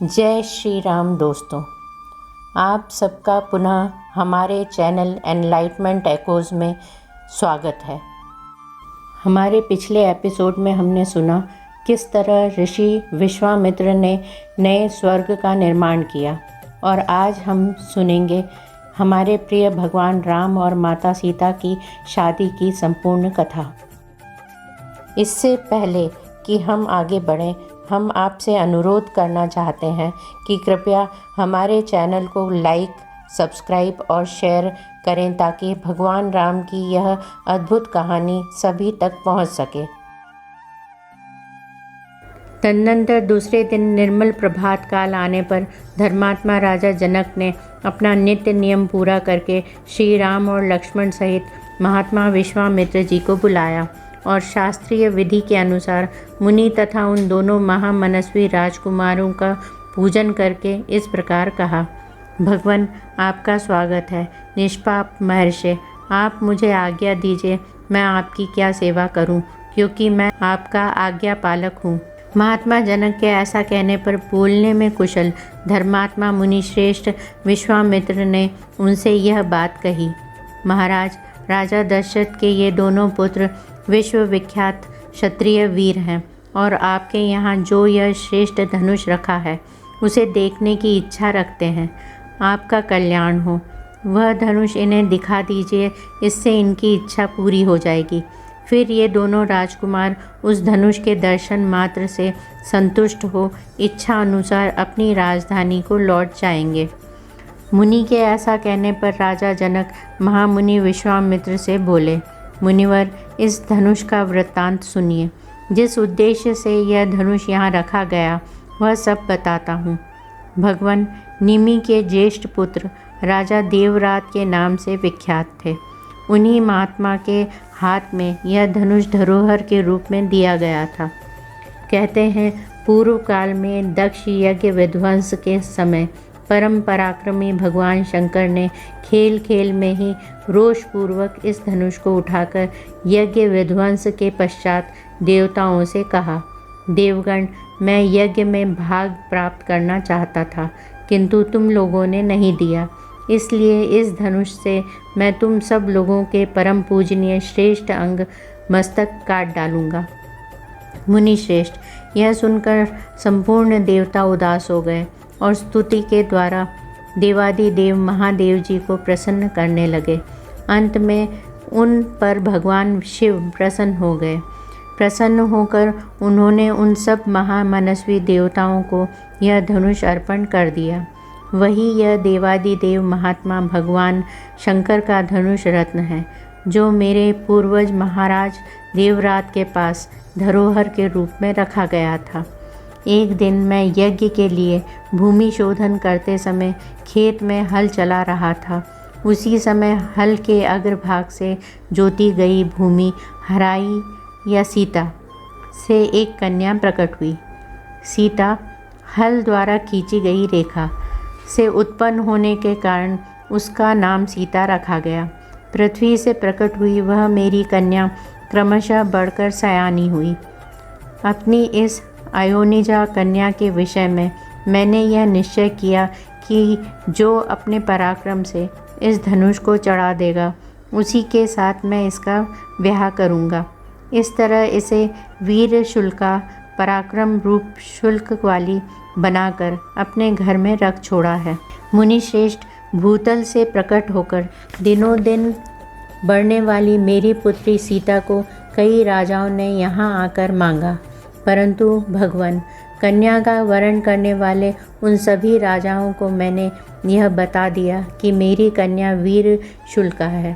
जय श्री राम दोस्तों, आप सबका पुनः हमारे चैनल एनलाइटमेंट एकोज़ में स्वागत है। हमारे पिछले एपिसोड में हमने सुना किस तरह ऋषि विश्वामित्र ने नए स्वर्ग का निर्माण किया और आज हम सुनेंगे हमारे प्रिय भगवान राम और माता सीता की शादी की संपूर्ण कथा। इससे पहले कि हम आगे बढ़ें, हम आपसे अनुरोध करना चाहते हैं कि कृपया हमारे चैनल को लाइक, सब्सक्राइब और शेयर करें ताकि भगवान राम की यह अद्भुत कहानी सभी तक पहुंच सके। तदनंतर दूसरे दिन निर्मल प्रभात काल आने पर धर्मात्मा राजा जनक ने अपना नित्य नियम पूरा करके श्री राम और लक्ष्मण सहित महात्मा विश्वामित्र जी को बुलाया और शास्त्रीय विधि के अनुसार मुनि तथा उन दोनों महामनस्वी राजकुमारों का पूजन करके इस प्रकार कहा। भगवान, आपका स्वागत है। निष्पाप महर्षि, आप मुझे आज्ञा दीजिए, मैं आपकी क्या सेवा करूं, क्योंकि मैं आपका आज्ञा पालक हूं। महात्मा जनक के ऐसा कहने पर बोलने में कुशल धर्मात्मा मुनि श्रेष्ठ विश्वामित्र ने उनसे यह बात कही। महाराज, राजा दशरथ के ये दोनों पुत्र विश्वविख्यात क्षत्रिय वीर हैं और आपके यहाँ जो यह श्रेष्ठ धनुष रखा है उसे देखने की इच्छा रखते हैं। आपका कल्याण हो। वह धनुष इन्हें दिखा दीजिए, इससे इनकी इच्छा पूरी हो जाएगी। फिर ये दोनों राजकुमार उस धनुष के दर्शन मात्र से संतुष्ट हो इच्छा अनुसार अपनी राजधानी को लौट जाएंगे। मुनि के ऐसा कहने पर राजा जनक महामुनि विश्वामित्र से बोले, मुनिवर, इस धनुष का वृत्तांत सुनिए। जिस उद्देश्य से यह धनुष यहाँ रखा गया वह सब बताता हूँ। भगवान निमि के ज्येष्ठ पुत्र राजा देवरात के नाम से विख्यात थे। उन्हीं महात्मा के हाथ में यह धनुष धरोहर के रूप में दिया गया था। कहते हैं पूर्व काल में दक्ष यज्ञ विध्वंस के समय परम पराक्रमी भगवान शंकर ने खेल खेल में ही रोषपूर्वक इस धनुष को उठाकर यज्ञ विध्वंस के पश्चात देवताओं से कहा, देवगण, मैं यज्ञ में भाग प्राप्त करना चाहता था, किंतु तुम लोगों ने नहीं दिया, इसलिए इस धनुष से मैं तुम सब लोगों के परम पूजनीय श्रेष्ठ अंग मस्तक काट डालूँगा। मुनि श्रेष्ठ, यह सुनकर संपूर्ण देवता उदास हो गए और स्तुति के द्वारा देवादिदेव महादेव जी को प्रसन्न करने लगे। अंत में उन पर भगवान शिव प्रसन्न हो गए। प्रसन्न होकर उन्होंने उन सब महामनस्वी देवताओं को यह धनुष अर्पण कर दिया। वही यह देवादिदेव महात्मा भगवान शंकर का धनुष रत्न है, जो मेरे पूर्वज महाराज देवरात के पास धरोहर के रूप में रखा गया था। एक दिन मैं यज्ञ के लिए भूमि शोधन करते समय खेत में हल चला रहा था। उसी समय हल के अग्रभाग से जोती गई भूमि हराई या सीता से एक कन्या प्रकट हुई। सीता हल द्वारा खींची गई रेखा से उत्पन्न होने के कारण उसका नाम सीता रखा गया। पृथ्वी से प्रकट हुई वह मेरी कन्या क्रमशः बढ़कर सयानी हुई। अपनी इस अयोनिजा कन्या के विषय में मैंने यह निश्चय किया कि जो अपने पराक्रम से इस धनुष को चढ़ा देगा उसी के साथ मैं इसका ब्याह करूँगा। इस तरह इसे वीर शुल्का पराक्रम रूप शुल्क वाली बनाकर अपने घर में रख छोड़ा है। मुनि श्रेष्ठ, भूतल से प्रकट होकर दिनों दिन बढ़ने वाली मेरी पुत्री सीता को कई राजाओं ने यहाँ आकर मांगा, परंतु भगवान, कन्या का वरण करने वाले उन सभी राजाओं को मैंने यह बता दिया कि मेरी कन्या वीर शुल्का है।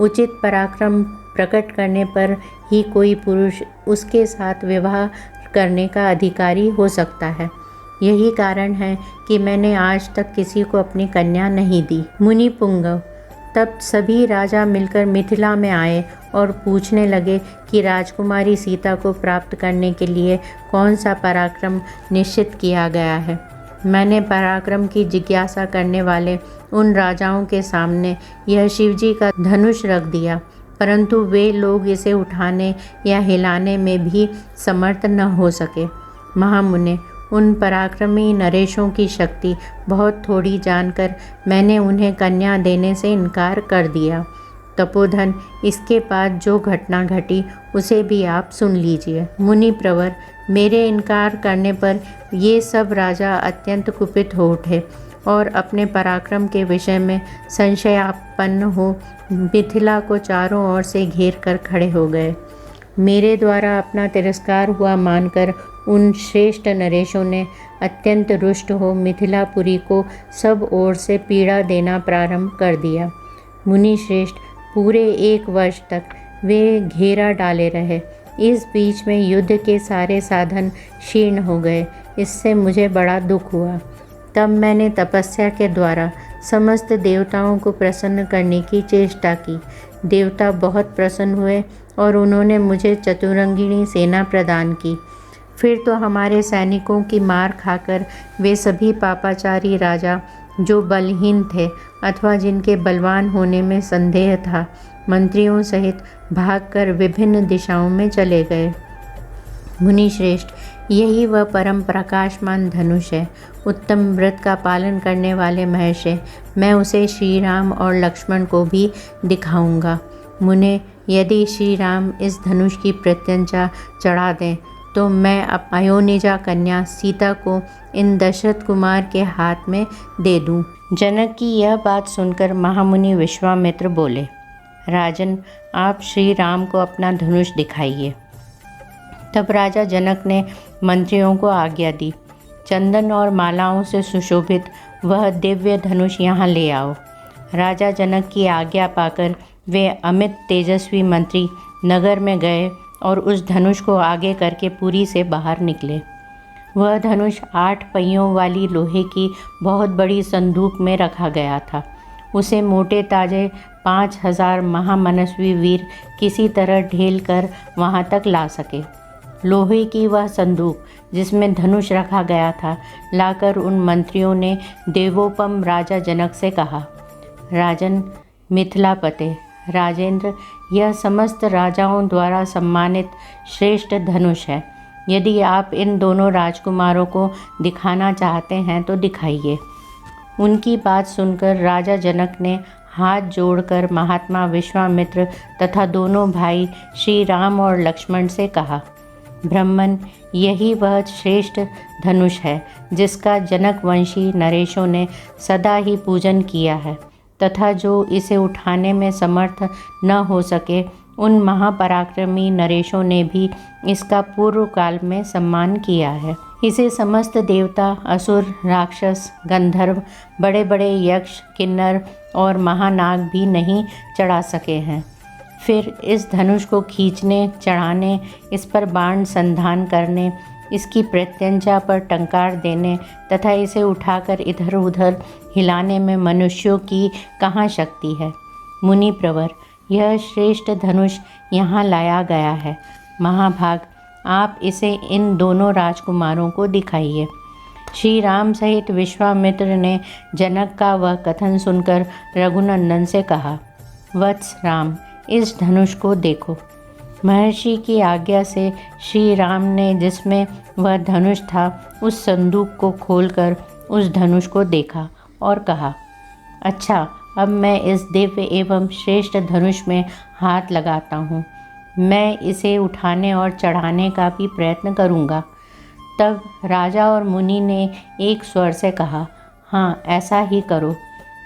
उचित पराक्रम प्रकट करने पर ही कोई पुरुष उसके साथ विवाह करने का अधिकारी हो सकता है। यही कारण है कि मैंने आज तक किसी को अपनी कन्या नहीं दी। मुनि पुंगव, तब सभी राजा मिलकर मिथिला में आए और पूछने लगे कि राजकुमारी सीता को प्राप्त करने के लिए कौन सा पराक्रम निश्चित किया गया है। मैंने पराक्रम की जिज्ञासा करने वाले उन राजाओं के सामने यह शिवजी का धनुष रख दिया, परंतु वे लोग इसे उठाने या हिलाने में भी समर्थ न हो सके। महामुने, उन पराक्रमी नरेशों की शक्ति बहुत थोड़ी जानकर मैंने उन्हें कन्या देने से इनकार कर दिया। तपोधन, इसके बाद जो घटना घटी उसे भी आप सुन लीजिए। मुनि प्रवर, मेरे इनकार करने पर ये सब राजा अत्यंत कुपित हो उठे और अपने पराक्रम के विषय में संशयापन्न हो मिथिला को चारों ओर से घेर कर खड़े हो गए। मेरे द्वारा अपना तिरस्कार हुआ मानकर उन श्रेष्ठ नरेशों ने अत्यंत रुष्ट हो मिथिलापुरी को सब ओर से पीड़ा देना प्रारंभ कर दिया। मुनि श्रेष्ठ, पूरे 1 वर्ष तक वे घेरा डाले रहे। इस बीच में युद्ध के सारे साधन क्षीण हो गए। इससे मुझे बड़ा दुख हुआ। तब मैंने तपस्या के द्वारा समस्त देवताओं को प्रसन्न करने की चेष्टा की। देवता बहुत प्रसन्न हुए और उन्होंने मुझे चतुरंगिणी सेना प्रदान की। फिर तो हमारे सैनिकों की मार खाकर वे सभी पापाचारी राजा जो बलहीन थे अथवा जिनके बलवान होने में संदेह था, मंत्रियों सहित भागकर विभिन्न दिशाओं में चले गए। मुनि श्रेष्ठ, यही वह परम प्रकाशमान धनुष है, उत्तम व्रत का पालन करने वाले महर्षि। मैं उसे श्री राम और लक्ष्मण को भी दिखाऊंगा। मुने, यदि श्री राम इस धनुष की प्रत्यंचा चढ़ा दें तो मैं अयोनिजा कन्या सीता को इन दशरथ कुमार के हाथ में दे दूं। जनक की यह बात सुनकर महामुनि विश्वामित्र बोले, राजन, आप श्री राम को अपना धनुष दिखाइए। तब राजा जनक ने मंत्रियों को आज्ञा दी, चंदन और मालाओं से सुशोभित वह दिव्य धनुष यहाँ ले आओ। राजा जनक की आज्ञा पाकर वे अमित तेजस्वी मंत्री नगर में गए और उस धनुष को आगे करके पुरी से बाहर निकले। वह धनुष 8 पहियों वाली लोहे की बहुत बड़ी संदूक में रखा गया था। उसे मोटे ताजे 5000 महामनस्वी वीर किसी तरह ढेल कर वहाँ तक ला सके। लोहे की वह संदूक जिसमें धनुष रखा गया था लाकर उन मंत्रियों ने देवोपम राजा जनक से कहा, राजन मिथिलापते, राजेंद्र, यह समस्त राजाओं द्वारा सम्मानित श्रेष्ठ धनुष है। यदि आप इन दोनों राजकुमारों को दिखाना चाहते हैं तो दिखाइए। उनकी बात सुनकर राजा जनक ने हाथ जोड़कर महात्मा विश्वामित्र तथा दोनों भाई श्री राम और लक्ष्मण से कहा, ब्रह्मन, यही वह श्रेष्ठ धनुष है जिसका जनकवंशी नरेशों ने सदा ही पूजन किया है तथा जो इसे उठाने में समर्थ न हो सके उन महापराक्रमी नरेशों ने भी इसका पूर्व काल में सम्मान किया है। इसे समस्त देवता, असुर, राक्षस, गंधर्व, बड़े बड़े यक्ष, किन्नर और महानाग भी नहीं चढ़ा सके हैं। फिर इस धनुष को खींचने, चढ़ाने, इस पर बाण संधान करने, इसकी प्रत्यंचा पर टंकार देने तथा इसे उठाकर इधर उधर हिलाने में मनुष्यों की कहाँ शक्ति है। मुनि प्रवर, यह श्रेष्ठ धनुष यहाँ लाया गया है। महाभाग, आप इसे इन दोनों राजकुमारों को दिखाइए। श्री राम सहित विश्वामित्र ने जनक का वह कथन सुनकर रघुनंदन से कहा, वत्स राम, इस धनुष को देखो। महर्षि की आज्ञा से श्री राम ने जिसमें वह धनुष था उस संदूक को खोलकर उस धनुष को देखा और कहा, अच्छा, अब मैं इस दिव्य एवं श्रेष्ठ धनुष में हाथ लगाता हूँ। मैं इसे उठाने और चढ़ाने का भी प्रयत्न करूँगा। तब राजा और मुनि ने एक स्वर से कहा, हाँ, ऐसा ही करो।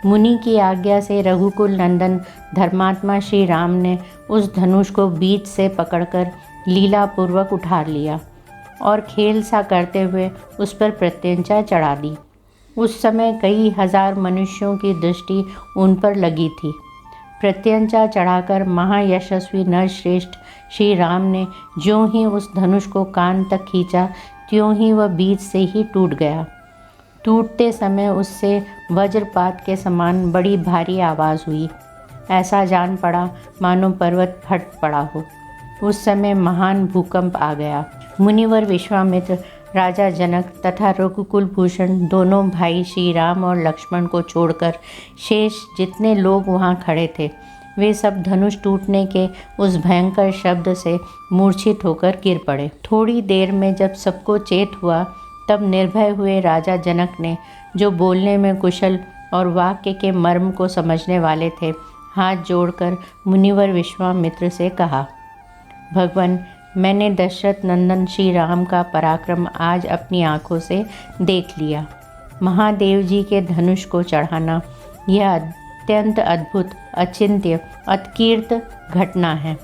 मुनि की आज्ञा से रघुकुल नंदन धर्मात्मा श्री राम ने उस धनुष को बीच से पकड़कर लीलापूर्वक उठा लिया और खेल सा करते हुए उस पर प्रत्यंचा चढ़ा दी। उस समय कई हजार मनुष्यों की दृष्टि उन पर लगी थी। प्रत्यंचा चढ़ाकर महायशस्वी नरश्रेष्ठ श्री राम ने ज्यों ही उस धनुष को कान तक खींचा त्यों ही वह बीच से ही टूट गया। टूटते समय उससे वज्रपात के समान बड़ी भारी आवाज़ हुई। ऐसा जान पड़ा मानो पर्वत फट पड़ा हो। उस समय महान भूकंप आ गया। मुनिवर विश्वामित्र, राजा जनक तथा रघुकुल भूषण दोनों भाई श्री राम और लक्ष्मण को छोड़कर शेष जितने लोग वहाँ खड़े थे वे सब धनुष टूटने के उस भयंकर शब्द से मूर्छित होकर गिर पड़े। थोड़ी देर में जब सबको चेत हुआ तब निर्भय हुए राजा जनक ने, जो बोलने में कुशल और वाक्य के मर्म को समझने वाले थे, हाथ जोड़कर मुनिवर विश्वामित्र से कहा, भगवान, मैंने दशरथ नंदन श्री राम का पराक्रम आज अपनी आँखों से देख लिया। महादेव जी के धनुष को चढ़ाना यह अत्यंत अद्भुत, अचिंत्य, अत्कीर्त घटना है।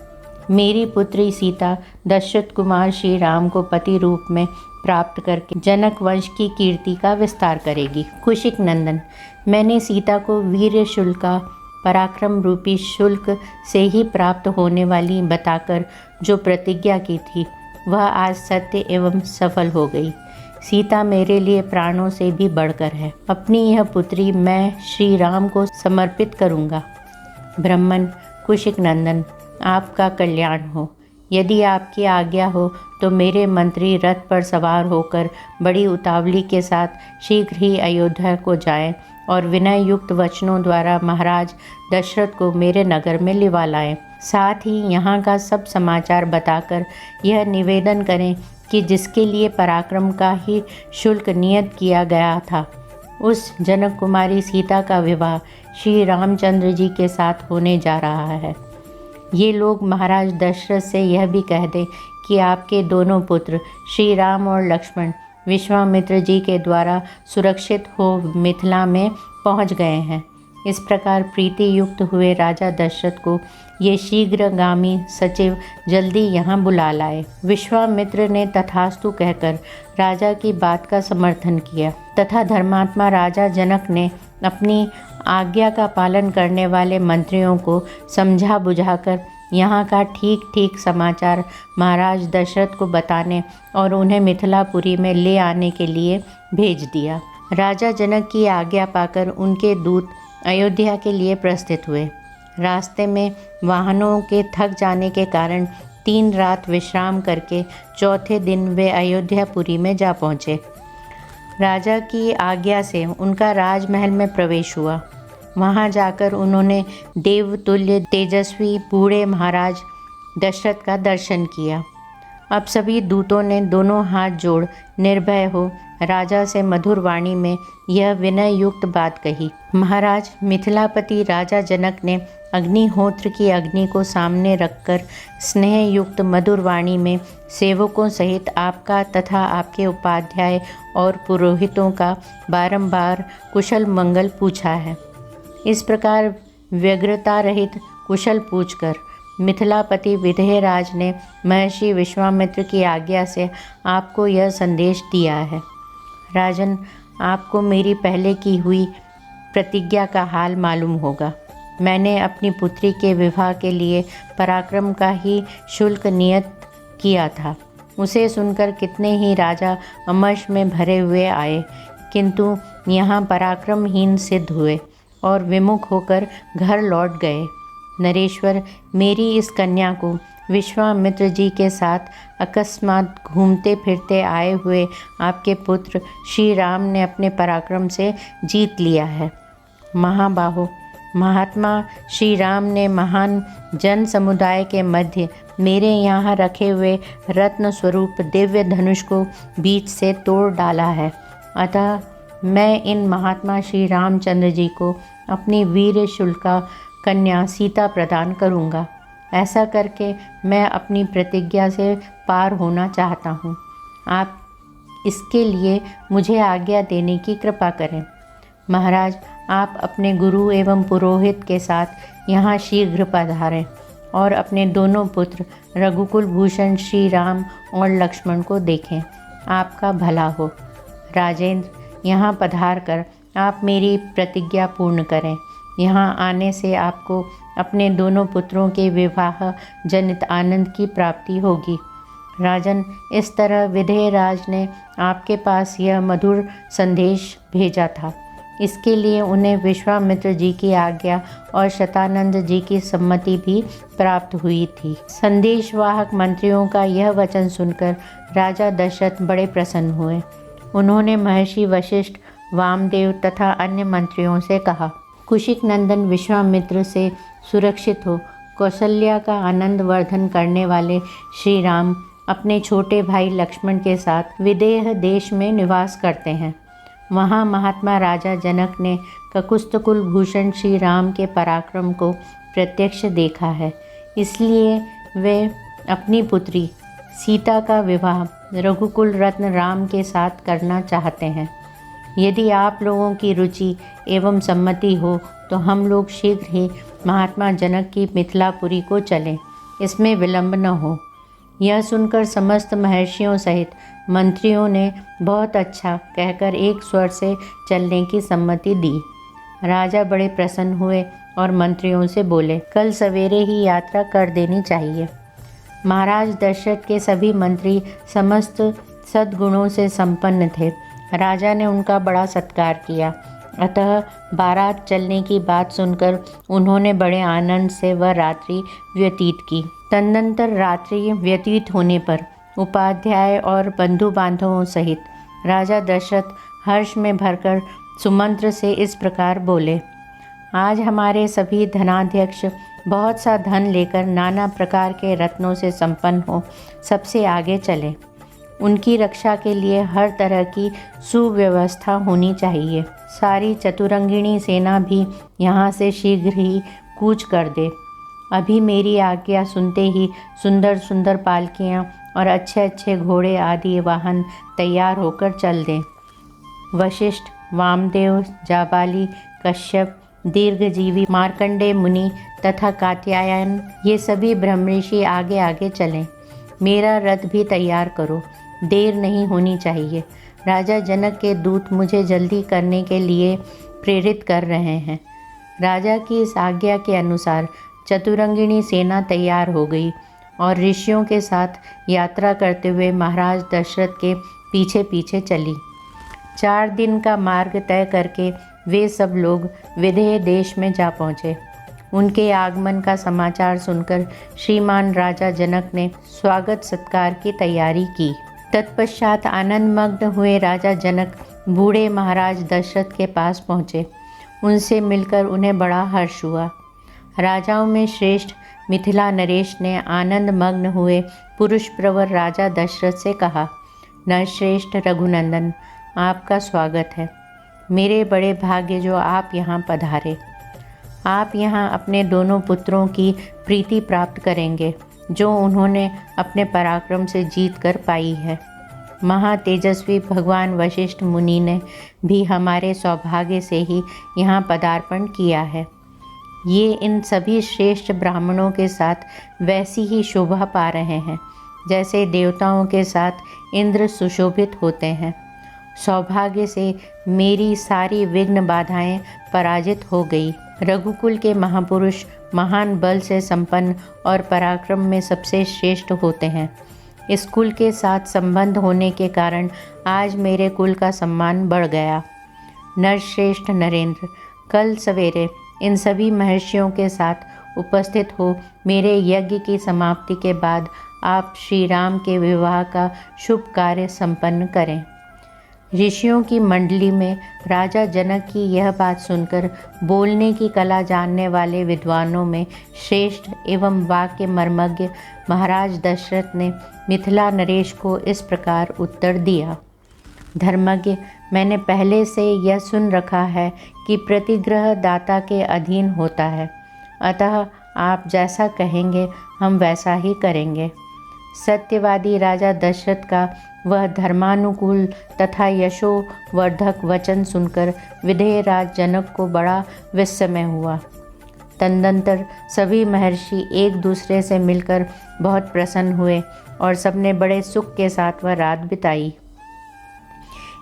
मेरी पुत्री सीता दशरथ कुमार श्री राम को पति रूप में प्राप्त करके जनक वंश की कीर्ति का विस्तार करेगी। कुशिक नंदन, मैंने सीता को वीर शुल्का, पराक्रम रूपी शुल्क से ही प्राप्त होने वाली बताकर जो प्रतिज्ञा की थी, वह आज सत्य एवं सफल हो गई। सीता मेरे लिए प्राणों से भी बढ़कर है। अपनी यह पुत्री मैं श्री राम को समर्पित करूँगा। ब्राह्मण, कुशिक नंदन, आपका कल्याण हो। यदि आपकी आज्ञा हो तो मेरे मंत्री रथ पर सवार होकर बड़ी उतावली के साथ शीघ्र ही अयोध्या को जाएं और विनय युक्त वचनों द्वारा महाराज दशरथ को मेरे नगर में लिवा लाएं। साथ ही यहाँ का सब समाचार बताकर यह निवेदन करें कि जिसके लिए पराक्रम का ही शुल्क नियत किया गया था, उस जनक कुमारी सीता का विवाह श्री रामचंद्र जी के साथ होने जा रहा है। ये लोग महाराज दशरथ से यह भी कह दें कि आपके दोनों पुत्र श्री राम और लक्ष्मण विश्वामित्र जी के द्वारा सुरक्षित हो मिथिला में पहुंच गए हैं। इस प्रकार प्रीति युक्त हुए राजा दशरथ को ये शीघ्रगामी सचिव जल्दी यहाँ बुला लाए। विश्वामित्र ने तथास्तु कहकर राजा की बात का समर्थन किया तथा धर्मात्मा राजा जनक ने अपनी आज्ञा का पालन करने वाले मंत्रियों को समझा बुझाकर यहाँ का ठीक ठीक समाचार महाराज दशरथ को बताने और उन्हें मिथिलापुरी में ले आने के लिए भेज दिया। राजा जनक की आज्ञा पाकर उनके दूत अयोध्या के लिए प्रस्थित हुए। रास्ते में वाहनों के थक जाने के कारण 3 रात विश्राम करके चौथे दिन वे अयोध्यापुरी में जा पहुँचे। राजा की आज्ञा से उनका राजमहल में प्रवेश हुआ। वहाँ जाकर उन्होंने देवतुल्य तेजस्वी बूढ़े महाराज दशरथ का दर्शन किया। अब सभी दूतों ने दोनों हाथ जोड़ निर्भय हो राजा से मधुर वाणी में यह विनय युक्त बात कही। महाराज, मिथिलापति राजा जनक ने अग्निहोत्र की अग्नि को सामने रखकर स्नेह युक्त मधुर वाणी में सेवकों सहित आपका तथा आपके उपाध्याय और पुरोहितों का बारंबार कुशल मंगल पूछा है। इस प्रकार व्यग्रता रहित कुशल पूछकर मिथिलापति विदेहराज ने महर्षि विश्वामित्र की आज्ञा से आपको यह संदेश दिया है। राजन, आपको मेरी पहले की हुई प्रतिज्ञा का हाल मालूम होगा। मैंने अपनी पुत्री के विवाह के लिए पराक्रम का ही शुल्क नियत किया था। उसे सुनकर कितने ही राजा अमर्ष में भरे हुए आए, किंतु यहाँ पराक्रमहीन सिद्ध हुए और विमुख होकर घर लौट गए। नरेश्वर, मेरी इस कन्या को विश्वामित्र जी के साथ अकस्मात घूमते फिरते आए हुए आपके पुत्र श्री राम ने अपने पराक्रम से जीत लिया है। महाबाहो, महात्मा श्री राम ने महान जन समुदाय के मध्य मेरे यहाँ रखे हुए रत्न स्वरूप दिव्य धनुष को बीच से तोड़ डाला है। अतः मैं इन महात्मा श्री रामचंद्र जी को अपनी वीर शुल्का कन्या सीता प्रदान करूँगा। ऐसा करके मैं अपनी प्रतिज्ञा से पार होना चाहता हूँ। आप इसके लिए मुझे आज्ञा देने की कृपा करें। महाराज, आप अपने गुरु एवं पुरोहित के साथ यहाँ शीघ्र पधारें और अपने दोनों पुत्र रघुकुल भूषण श्री राम और लक्ष्मण को देखें। आपका भला हो। राजेंद्र, यहाँ पधार कर आप मेरी प्रतिज्ञा पूर्ण करें। यहाँ आने से आपको अपने दोनों पुत्रों के विवाह जनित आनंद की प्राप्ति होगी। राजन, इस तरह विदेहराज ने आपके पास यह मधुर संदेश भेजा था। इसके लिए उन्हें विश्वामित्र जी की आज्ञा और शतानंद जी की सम्मति भी प्राप्त हुई थी। संदेशवाहक मंत्रियों का यह वचन सुनकर राजा दशरथ बड़े प्रसन्न हुए। उन्होंने महर्षि वशिष्ठ, वामदेव तथा अन्य मंत्रियों से कहा, कुशिक नंदन विश्वामित्र से सुरक्षित हो। कौशल्या का आनंद वर्धन करने वाले श्री राम अपने छोटे भाई लक्ष्मण के साथ विदेह देश में निवास करते हैं। वहाँ महात्मा राजा जनक ने ककुस्तकुल भूषण श्री राम के पराक्रम को प्रत्यक्ष देखा है, इसलिए वे अपनी पुत्री सीता का विवाह रघुकुल रत्न राम के साथ करना चाहते हैं। यदि आप लोगों की रुचि एवं सम्मति हो तो हम लोग शीघ्र ही महात्मा जनक की मिथिलापुरी को चलें, इसमें विलंब न हो। यह सुनकर समस्त महर्षियों सहित मंत्रियों ने बहुत अच्छा कहकर एक स्वर से चलने की सम्मति दी। राजा बड़े प्रसन्न हुए और मंत्रियों से बोले, कल सवेरे ही यात्रा कर देनी चाहिए। महाराज दशरथ के सभी मंत्री समस्त सद्गुणों से संपन्न थे। राजा ने उनका बड़ा सत्कार किया, अतः बारात चलने की बात सुनकर उन्होंने बड़े आनंद से वह रात्रि व्यतीत की। तदनंतर रात्रि व्यतीत होने पर उपाध्याय और बंधु बांधवों सहित राजा दशरथ हर्ष में भरकर सुमंत्र से इस प्रकार बोले, आज हमारे सभी धनाध्यक्ष बहुत सा धन लेकर नाना प्रकार के रत्नों से संपन्न हो सबसे आगे चले। उनकी रक्षा के लिए हर तरह की सुव्यवस्था होनी चाहिए। सारी चतुरंगिणी सेना भी यहाँ से शीघ्र ही कूच कर दे। अभी मेरी आज्ञा सुनते ही सुंदर सुंदर पालकियाँ और अच्छे अच्छे घोड़े आदि वाहन तैयार होकर चल दें। वशिष्ठ, वामदेव, जाबाली, कश्यप, दीर्घजीवी, मार्कंडेय मुनि तथा कात्यायन, ये सभी ब्रह्मऋषि आगे आगे चलें। मेरा रथ भी तैयार करो, देर नहीं होनी चाहिए। राजा जनक के दूत मुझे जल्दी करने के लिए प्रेरित कर रहे हैं। राजा की इस आज्ञा के अनुसार चतुरंगिणी सेना तैयार हो गई और ऋषियों के साथ यात्रा करते हुए महाराज दशरथ के पीछे पीछे चली। 4 दिन का मार्ग तय करके वे सब लोग विदेह देश में जा पहुँचे। उनके आगमन का समाचार सुनकर श्रीमान राजा जनक ने स्वागत सत्कार की तैयारी की। तत्पश्चात आनंदमग्न हुए राजा जनक बूढ़े महाराज दशरथ के पास पहुँचे। उनसे मिलकर उन्हें बड़ा हर्ष हुआ। राजाओं में श्रेष्ठ मिथिला नरेश ने आनंद मग्न हुए पुरुष प्रवर राजा दशरथ से कहा, नरश्रेष्ठ रघुनंदन, आपका स्वागत है। मेरे बड़े भाग्य जो आप यहाँ पधारे। आप यहाँ अपने दोनों पुत्रों की प्रीति प्राप्त करेंगे जो उन्होंने अपने पराक्रम से जीत कर पाई है। महातेजस्वी भगवान वशिष्ठ मुनि ने भी हमारे सौभाग्य से ही यहाँ पदार्पण किया है। ये इन सभी श्रेष्ठ ब्राह्मणों के साथ वैसी ही शोभा पा रहे हैं जैसे देवताओं के साथ इंद्र सुशोभित होते हैं। सौभाग्य से मेरी सारी विघ्न बाधाएं पराजित हो गई। रघुकुल के महापुरुष महान बल से संपन्न और पराक्रम में सबसे श्रेष्ठ होते हैं। इस कुल के साथ संबंध होने के कारण आज मेरे कुल का सम्मान बढ़ गया। नरश्रेष्ठ नरेंद्र, कल सवेरे इन सभी महर्षियों के साथ उपस्थित हो मेरे यज्ञ की समाप्ति के बाद आप श्री राम के विवाह का शुभ कार्य संपन्न करें। ऋषियों की मंडली में राजा जनक की यह बात सुनकर बोलने की कला जानने वाले विद्वानों में श्रेष्ठ एवं वाक्य मर्मज्ञ महाराज दशरथ ने मिथिला नरेश को इस प्रकार उत्तर दिया। धर्मज्ञ, मैंने पहले से यह सुन रखा है कि प्रतिग्रह दाता के अधीन होता है, अतः आप जैसा कहेंगे हम वैसा ही करेंगे। सत्यवादी राजा दशरथ का वह धर्मानुकूल तथा यशोवर्धक वचन सुनकर विदेहराज जनक को बड़ा विस्मय हुआ। तदनंतर सभी महर्षि एक दूसरे से मिलकर बहुत प्रसन्न हुए और सबने बड़े सुख के साथ वह रात बिताई।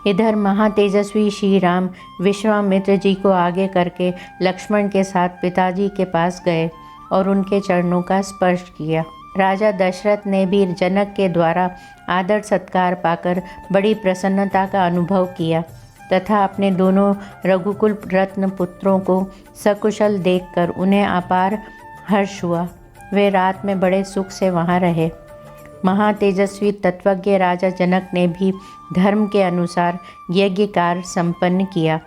इधर महातेजस्वी श्री राम विश्वामित्र जी को आगे करके लक्ष्मण के साथ पिताजी के पास गए और उनके चरणों का स्पर्श किया। राजा दशरथ ने भी जनक के द्वारा आदर सत्कार पाकर बड़ी प्रसन्नता का अनुभव किया तथा अपने दोनों रघुकुल रत्न पुत्रों को सकुशल देखकर उन्हें अपार हर्ष हुआ। वे रात में बड़े सुख से वहाँ रहे। महातेजस्वी तत्वज्ञ राजा जनक ने भी धर्म के अनुसार यज्ञ कार्य संपन्न किया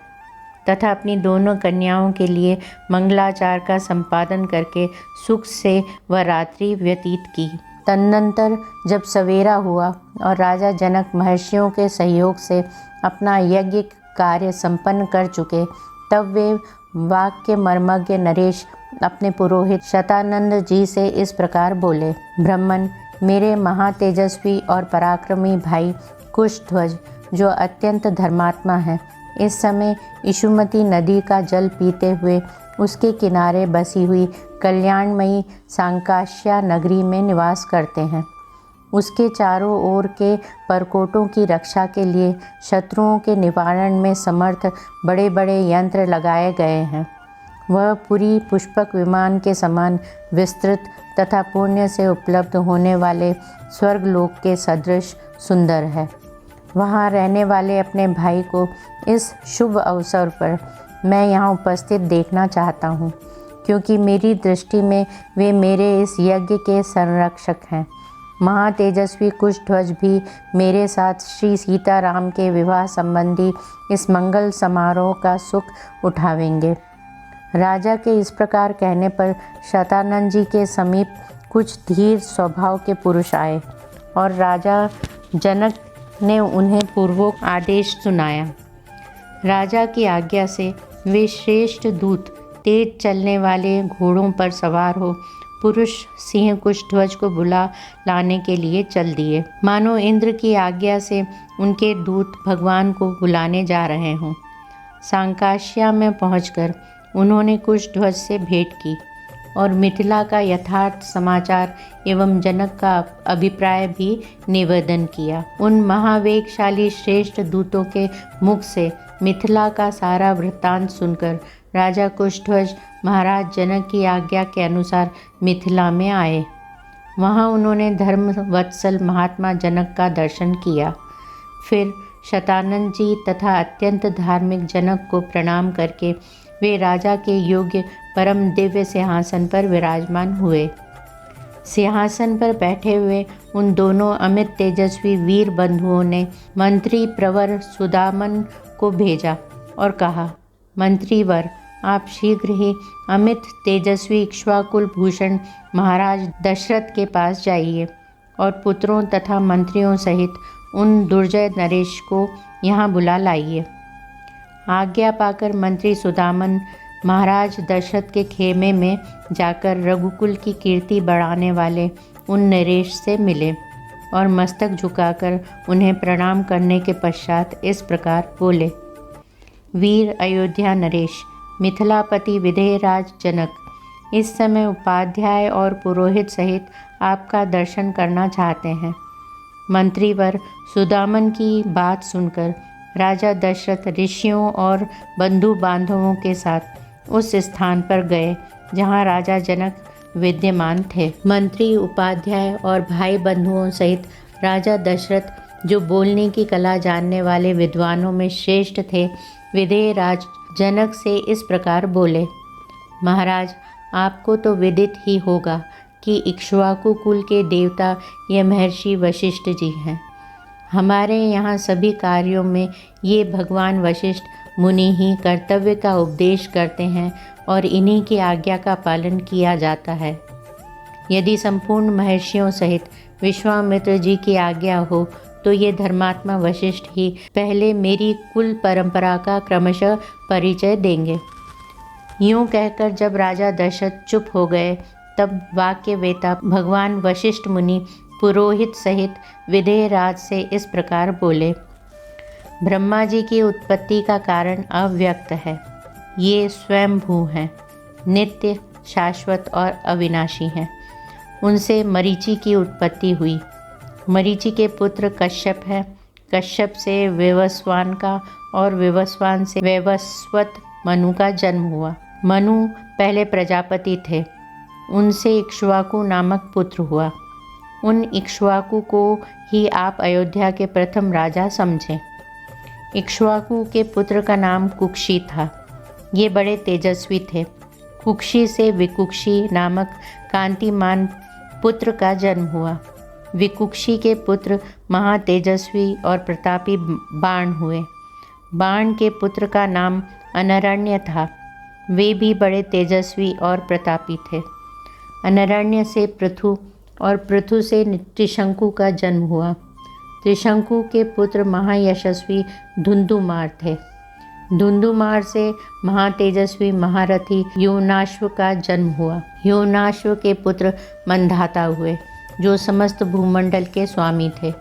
तथा अपनी दोनों कन्याओं के लिए मंगलाचार का संपादन करके सुख से वह रात्रि व्यतीत की। तदनंतर जब सवेरा हुआ और राजा जनक महर्षियों के सहयोग से अपना यज्ञ कार्य संपन्न कर चुके, तब वे वाक्य मर्मज्ञ नरेश अपने पुरोहित शतानंद जी से इस प्रकार बोले। ब्राह्मण, मेरे महातेजस्वी और पराक्रमी भाई कुशध्वज, जो अत्यंत धर्मात्मा हैं, इस समय इशुमती नदी का जल पीते हुए उसके किनारे बसी हुई कल्याणमयी सांकाश्या नगरी में निवास करते हैं। उसके चारों ओर के परकोटों की रक्षा के लिए शत्रुओं के निवारण में समर्थ बड़े बड़े यंत्र लगाए गए हैं। वह पुरी पुष्पक विमान के समान विस्तृत तथा पुण्य से उपलब्ध होने वाले स्वर्गलोक के सदृश सुंदर है। वहाँ रहने वाले अपने भाई को इस शुभ अवसर पर मैं यहाँ उपस्थित देखना चाहता हूँ, क्योंकि मेरी दृष्टि में वे मेरे इस यज्ञ के संरक्षक हैं। महातेजस्वी कुशध्वज भी मेरे साथ श्री सीताराम के विवाह संबंधी इस मंगल समारोह का सुख उठावेंगे। राजा के इस प्रकार कहने पर शतानंद जी के समीप कुछ धीर स्वभाव के पुरुष आए और राजा जनक ने उन्हें पूर्वोक्त आदेश सुनाया। राजा की आज्ञा से वे श्रेष्ठ दूत तेज चलने वाले घोड़ों पर सवार हो पुरुष सिंह कुशध्वज को बुला लाने के लिए चल दिए, मानो इंद्र की आज्ञा से उनके दूत भगवान को बुलाने जा रहे हों। सांकाश्या में पहुंचकर उन्होंने कुशध्वज से भेंट की और मिथिला का यथार्थ समाचार एवं जनक का अभिप्राय भी निवेदन किया। उन महावेगशाली श्रेष्ठ दूतों के मुख से मिथिला का सारा वृत्तांत सुनकर राजा कुशध्वज महाराज जनक की आज्ञा के अनुसार मिथिला में आए। वहाँ उन्होंने धर्म वत्सल महात्मा जनक का दर्शन किया। फिर शतानंद जी तथा अत्यंत धार्मिक जनक को प्रणाम करके वे राजा के योग्य परम दिव्य सिंहासन पर विराजमान हुए। सिंहासन पर बैठे हुए उन दोनों अमित तेजस्वी वीर बंधुओं ने मंत्री प्रवर सुदामन को भेजा और कहा, मंत्रीवर, आप शीघ्र ही अमित तेजस्वी इक्ष्वाकुल भूषण महाराज दशरथ के पास जाइए और पुत्रों तथा मंत्रियों सहित उन दुर्जय नरेश को यहाँ बुला लाइए। आज्ञा पाकर मंत्री सुदामन महाराज दशरथ के खेमे में जाकर रघुकुल की कीर्ति बढ़ाने वाले उन नरेश से मिले और मस्तक झुकाकर उन्हें प्रणाम करने के पश्चात इस प्रकार बोले, वीर अयोध्या नरेश, मिथिलापति विदेहराज जनक, इस समय उपाध्याय और पुरोहित सहित आपका दर्शन करना चाहते हैं। मंत्रीवर सुदामन की बात सुनकर राजा दशरथ ऋषियों और बंधु बांधवों के साथ उस स्थान पर गए जहाँ राजा जनक विद्यमान थे। मंत्री, उपाध्याय और भाई बंधुओं सहित राजा दशरथ, जो बोलने की कला जानने वाले विद्वानों में श्रेष्ठ थे, विदेहराज जनक से इस प्रकार बोले, महाराज, आपको तो विदित ही होगा कि इक्ष्वाकु कुल के देवता ये महर्षि वशिष्ठ जी हैं। हमारे यहाँ सभी कार्यों में ये भगवान वशिष्ठ मुनि ही कर्तव्य का उपदेश करते हैं और इन्हीं की आज्ञा का पालन किया जाता है। यदि संपूर्ण महर्षियों सहित विश्वामित्र जी की आज्ञा हो तो ये धर्मात्मा वशिष्ठ ही पहले मेरी कुल परंपरा का क्रमशः परिचय देंगे। यूँ कहकर जब राजा दशरथ चुप हो गए, तब वाक्यवेता भगवान वशिष्ठ मुनि पुरोहित सहित विदेहराज से इस प्रकार बोले, ब्रह्मा जी की उत्पत्ति का कारण अव्यक्त है। ये स्वयंभू हैं, नित्य, शाश्वत और अविनाशी हैं। उनसे मरीचि की उत्पत्ति हुई। मरीचि के पुत्र कश्यप हैं। कश्यप से विवस्वान का और विवस्वान से वैवस्वत मनु का जन्म हुआ। मनु पहले प्रजापति थे। उनसे इक्ष्वाकु नामक पुत्र हुआ। उन इक्ष्वाकु को ही आप अयोध्या के प्रथम राजा समझें। इक्ष्वाकु के पुत्र का नाम कुक्षी था। ये बड़े तेजस्वी थे। कुक्षी से विकुक्षी नामक कांतिमान पुत्र का जन्म हुआ। विकुक्षी के पुत्र महातेजस्वी और प्रतापी बाण हुए। बाण के पुत्र का नाम अनरण्य था। वे भी बड़े तेजस्वी और प्रतापी थे। अनरण्य से पृथु और पृथु से त्रिशंकु का जन्म हुआ। त्रिशंकु के पुत्र महायशस्वी धुंधुमार थे। धुंधुमार से महातेजस्वी महारथी योनाश्व का जन्म हुआ। योनाश्व के पुत्र मंधाता हुए, जो समस्त भूमंडल के स्वामी थे।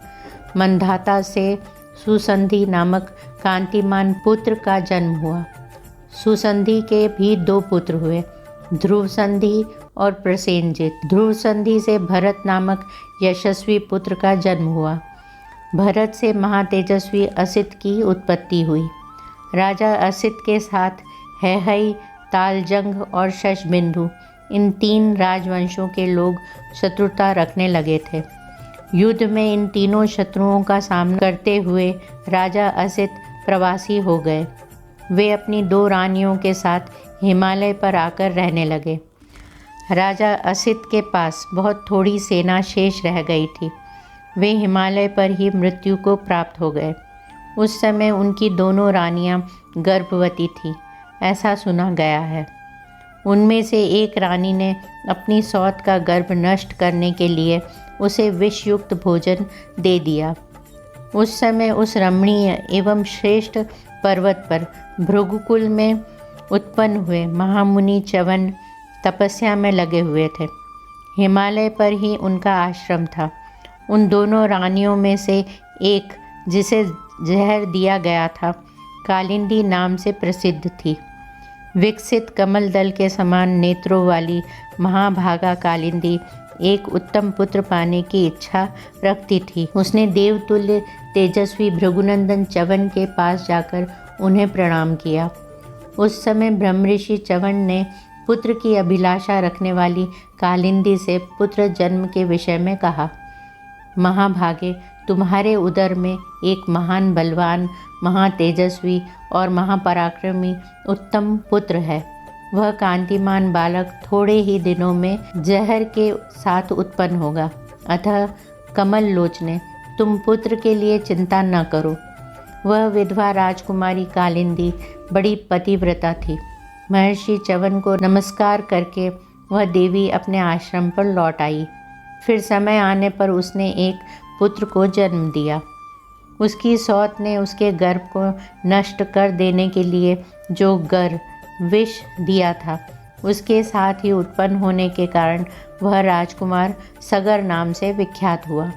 मंधाता से सुसंधि नामक कांतिमान पुत्र का जन्म हुआ। सुसंधि के भी 2 पुत्र हुए, ध्रुव संधि और प्रसेनजित। ध्रुव संधि से भरत नामक यशस्वी पुत्र का जन्म हुआ। भरत से महातेजस्वी असित की उत्पत्ति हुई। राजा असित के साथ हैहय, तालजंग और शशबिंदु, इन 3 राजवंशों के लोग शत्रुता रखने लगे थे। युद्ध में इन तीनों शत्रुओं का सामना करते हुए राजा असित प्रवासी हो गए। वे अपनी 2 रानियों के साथ हिमालय पर आकर रहने लगे। राजा असित के पास बहुत थोड़ी सेना शेष रह गई थी। वे हिमालय पर ही मृत्यु को प्राप्त हो गए। उस समय उनकी दोनों रानियां गर्भवती थीं, ऐसा सुना गया है। उनमें से एक रानी ने अपनी सौत का गर्भ नष्ट करने के लिए उसे विषयुक्त भोजन दे दिया। उस समय उस रमणीय एवं श्रेष्ठ पर्वत पर भृगुकुल में उत्पन्न हुए महामुनि च्यवन तपस्या में लगे हुए थे। हिमालय पर ही उनका आश्रम था। उन दोनों रानियों में से एक, जिसे जहर दिया गया था, कालिंदी नाम से प्रसिद्ध थी। विकसित कमल दल के समान नेत्रों वाली महाभागा कालिंदी एक उत्तम पुत्र पाने की इच्छा रखती थी। उसने देवतुल्य तेजस्वी भृगुनंदन च्यवन के पास जाकर उन्हें प्रणाम किया। उस समय ब्रह्मऋषि च्यवन ने पुत्र की अभिलाषा रखने वाली कालिंदी से पुत्र जन्म के विषय में कहा। महाभागे, तुम्हारे उदर में एक महान बलवान, महातेजस्वी और महापराक्रमी उत्तम पुत्र है। वह कांतिमान बालक थोड़े ही दिनों में जहर के साथ उत्पन्न होगा। अतः कमल लोचने, तुम पुत्र के लिए चिंता न करो। वह विधवा राजकुमारी कालिंदी बड़ी पतिव्रता थी। महर्षि च्यवन को नमस्कार करके वह देवी अपने आश्रम पर लौट आई। फिर समय आने पर उसने एक पुत्र को जन्म दिया। उसकी सौत ने उसके गर्भ को नष्ट कर देने के लिए जो विष दिया था, उसके साथ ही उत्पन्न होने के कारण वह राजकुमार सगर नाम से विख्यात हुआ।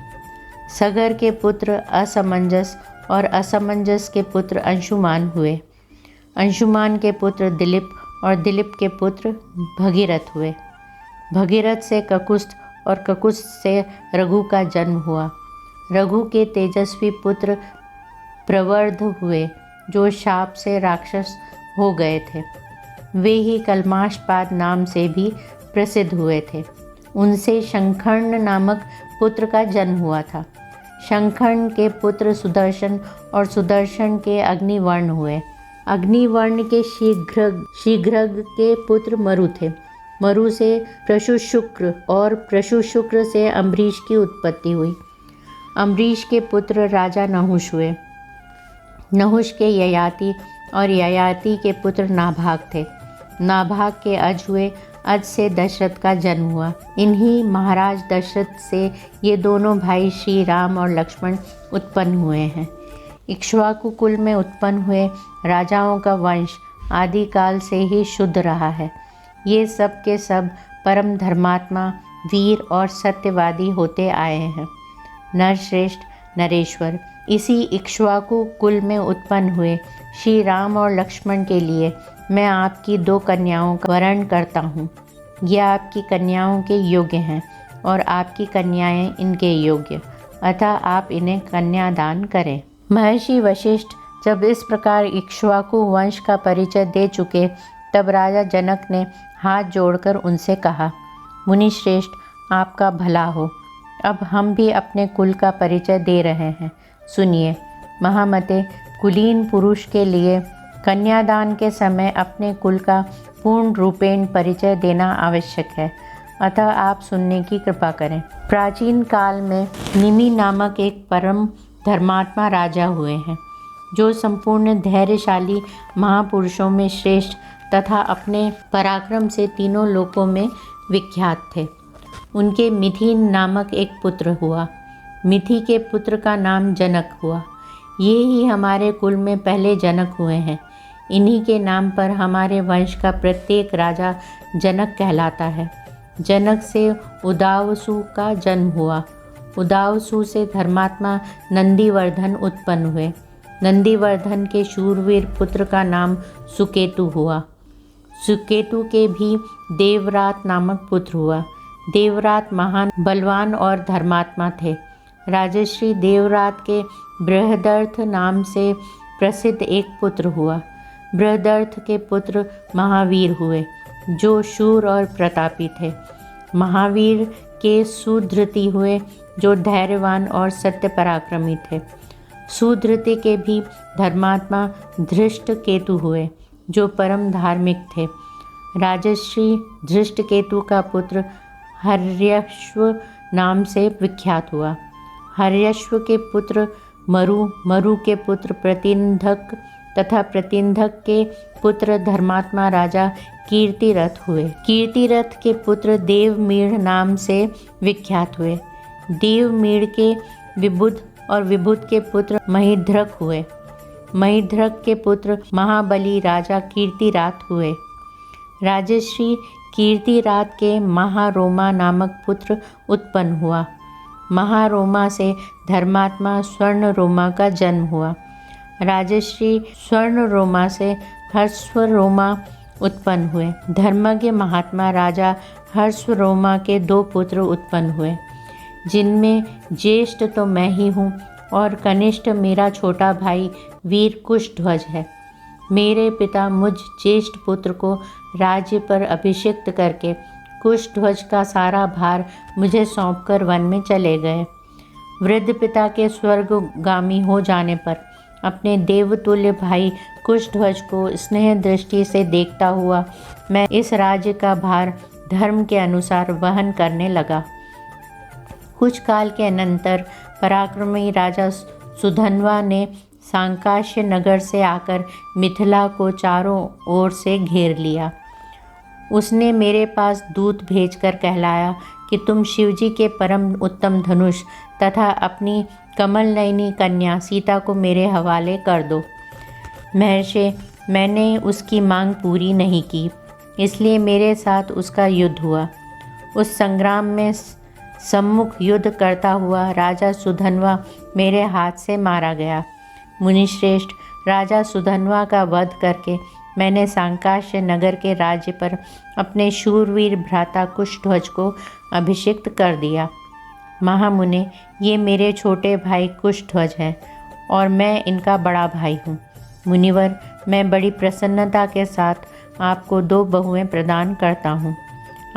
सगर के पुत्र असमंजस और असमंजस के पुत्र अंशुमान हुए। अंशुमान के पुत्र दिलीप और दिलीप के पुत्र भगीरथ हुए। भगीरथ से ककुस्थ और ककुस्थ से रघु का जन्म हुआ। रघु के तेजस्वी पुत्र प्रवर्ध हुए, जो शाप से राक्षस हो गए थे। वे ही कल्माशपाद नाम से भी प्रसिद्ध हुए थे। उनसे शंखर्ण नामक पुत्र का जन्म हुआ था। शंखर्ण के पुत्र सुदर्शन और सुदर्शन के अग्निवर्ण हुए। अग्निवर्ण के शीघ्रग के पुत्र मरु थे। मरु से प्रशुशुक्र और प्रशुशुक्र से अम्बरीश की उत्पत्ति हुई। अम्बरीश के पुत्र राजा नहुष हुए। नहुष के ययाति और ययाति के पुत्र नाभाग थे। नाभाग के अज हुए। अज से दशरथ का जन्म हुआ। इन्हीं महाराज दशरथ से ये दोनों भाई श्री राम और लक्ष्मण उत्पन्न हुए हैं। इक्ष्वाकु कुल में उत्पन्न हुए राजाओं का वंश आदिकाल से ही शुद्ध रहा है। ये सब के सब परम धर्मात्मा, वीर और सत्यवादी होते आए हैं। नरश्रेष्ठ नरेश्वर, इसी इक्ष्वाकु कुल में उत्पन्न हुए श्री राम और लक्ष्मण के लिए मैं आपकी 2 कन्याओं का वरण करता हूँ। ये आपकी कन्याओं के योग्य हैं और आपकी कन्याएं इनके योग्य, अतः आप इन्हें कन्यादान करें। महर्षि वशिष्ठ जब इस प्रकार इक्ष्वाकु वंश का परिचय दे चुके, तब राजा जनक ने हाथ जोड़कर उनसे कहा, मुनि श्रेष्ठ, आपका भला हो। अब हम भी अपने कुल का परिचय दे रहे हैं। सुनिए महामते, कुलीन पुरुष के लिए कन्यादान के समय अपने कुल का पूर्ण रूपेण परिचय देना आवश्यक है, अतः आप सुनने की कृपा करें। प्राचीन काल में निमि नामक एक परम धर्मात्मा राजा हुए हैं, जो संपूर्ण धैर्यशाली महापुरुषों में श्रेष्ठ तथा अपने पराक्रम से तीनों लोकों में विख्यात थे। उनके मिथि नामक एक पुत्र हुआ। मिथि के पुत्र का नाम जनक हुआ। ये ही हमारे कुल में पहले जनक हुए हैं। इन्हीं के नाम पर हमारे वंश का प्रत्येक राजा जनक कहलाता है। जनक से उदावसु का जन्म हुआ। उदावसु से धर्मात्मा नंदीवर्धन उत्पन्न हुए। नंदीवर्धन के शूरवीर पुत्र का नाम सुकेतु हुआ। सुकेतु के भी देवरात नामक पुत्र हुआ। देवरात महान बलवान और धर्मात्मा थे। राजश्री देवरात के बृहदर्थ नाम से प्रसिद्ध एक पुत्र हुआ। बृहदर्थ के पुत्र महावीर हुए, जो शूर और प्रतापी थे। महावीर के सुधृति हुए, जो धैर्यवान और सत्य पराक्रमी थे। सुधृति के भी धर्मात्मा धृष्टकेतु हुए, जो परम धार्मिक थे। राजश्री धृष्टकेतु का पुत्र हर्यश्व नाम से विख्यात हुआ। हर्यश्व के पुत्र मरु, मरु के पुत्र प्रतिंधक तथा प्रतिंधक के पुत्र धर्मात्मा राजा कीर्तिरथ हुए। कीर्तिरथ के पुत्र देवमीढ़ नाम से विख्यात हुए। देवमीढ़ के विबुध और विबुध के पुत्र महिध्रक हुए। महिध्रक के पुत्र महाबली राजा कीर्तिरात हुए। राजश्री कीर्तिरात के महारोमा नामक पुत्र उत्पन्न हुआ। महारोमा से धर्मात्मा स्वर्णरोमा का जन्म हुआ। राजश्री स्वर्णरोमा से हर्षरोमा उत्पन्न हुए। धर्मज्ञ महात्मा राजा हर्षरोमा के 2 पुत्र उत्पन्न हुए, जिनमें ज्येष्ठ तो मैं ही हूँ और कनिष्ठ मेरा छोटा भाई वीर कुशध्वज है। मेरे पिता मुझ ज्येष्ठ पुत्र को राज्य पर अभिषिक्त करके कुशध्वज का सारा भार मुझे सौंपकर वन में चले गए। वृद्ध पिता के स्वर्गगामी हो जाने पर अपने देवतुल्य भाई कुशध्वज को स्नेह दृष्टि से देखता हुआ मैं इस राज्य का भार धर्म के अनुसार वहन करने लगा। कुछ काल के अनंतर पराक्रमी राजा सुधन्वा ने सांकाश्य नगर से आकर मिथिला को चारों ओर से घेर लिया। उसने मेरे पास दूत भेजकर कहलाया कि तुम शिवजी के परम उत्तम धनुष तथा अपनी कमल नयनी कन्या सीता को मेरे हवाले कर दो। महर्षि, मैंने उसकी मांग पूरी नहीं की, इसलिए मेरे साथ उसका युद्ध हुआ। उस संग्राम में सम्मुख युद्ध करता हुआ राजा सुधन्वा मेरे हाथ से मारा गया। मुनिश्रेष्ठ, राजा सुधन्वा का वध करके मैंने सांकाश्य नगर के राज्य पर अपने शूरवीर भ्राता कुशध्वज को अभिषिक्त कर दिया। महामुने, ये मेरे छोटे भाई कुशध्वज हैं और मैं इनका बड़ा भाई हूँ। मुनिवर, मैं बड़ी प्रसन्नता के साथ आपको 2 बहुएं प्रदान करता हूँ।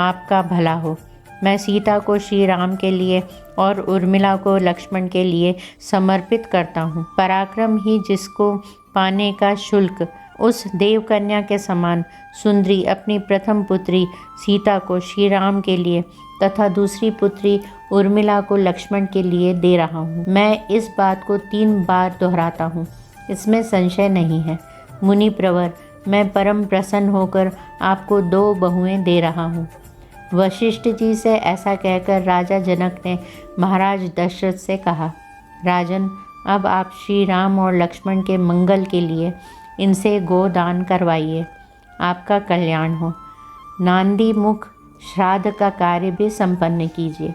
आपका भला हो। मैं सीता को श्री राम के लिए और उर्मिला को लक्ष्मण के लिए समर्पित करता हूँ। पराक्रम ही जिसको पाने का शुल्क, उस देवकन्या के समान सुंदरी अपनी प्रथम पुत्री सीता को श्री राम के लिए तथा दूसरी पुत्री उर्मिला को लक्ष्मण के लिए दे रहा हूँ। मैं इस बात को 3 बार दोहराता हूँ, इसमें संशय नहीं है। मुनि प्रवर, मैं परम प्रसन्न होकर आपको 2 बहुएं दे रहा हूँ। वशिष्ठ जी से ऐसा कहकर राजा जनक ने महाराज दशरथ से कहा, राजन, अब आप श्री राम और लक्ष्मण के मंगल के लिए इनसे गोदान करवाइए। आपका कल्याण हो। नांदी मुख श्राद्ध का कार्य भी संपन्न कीजिए।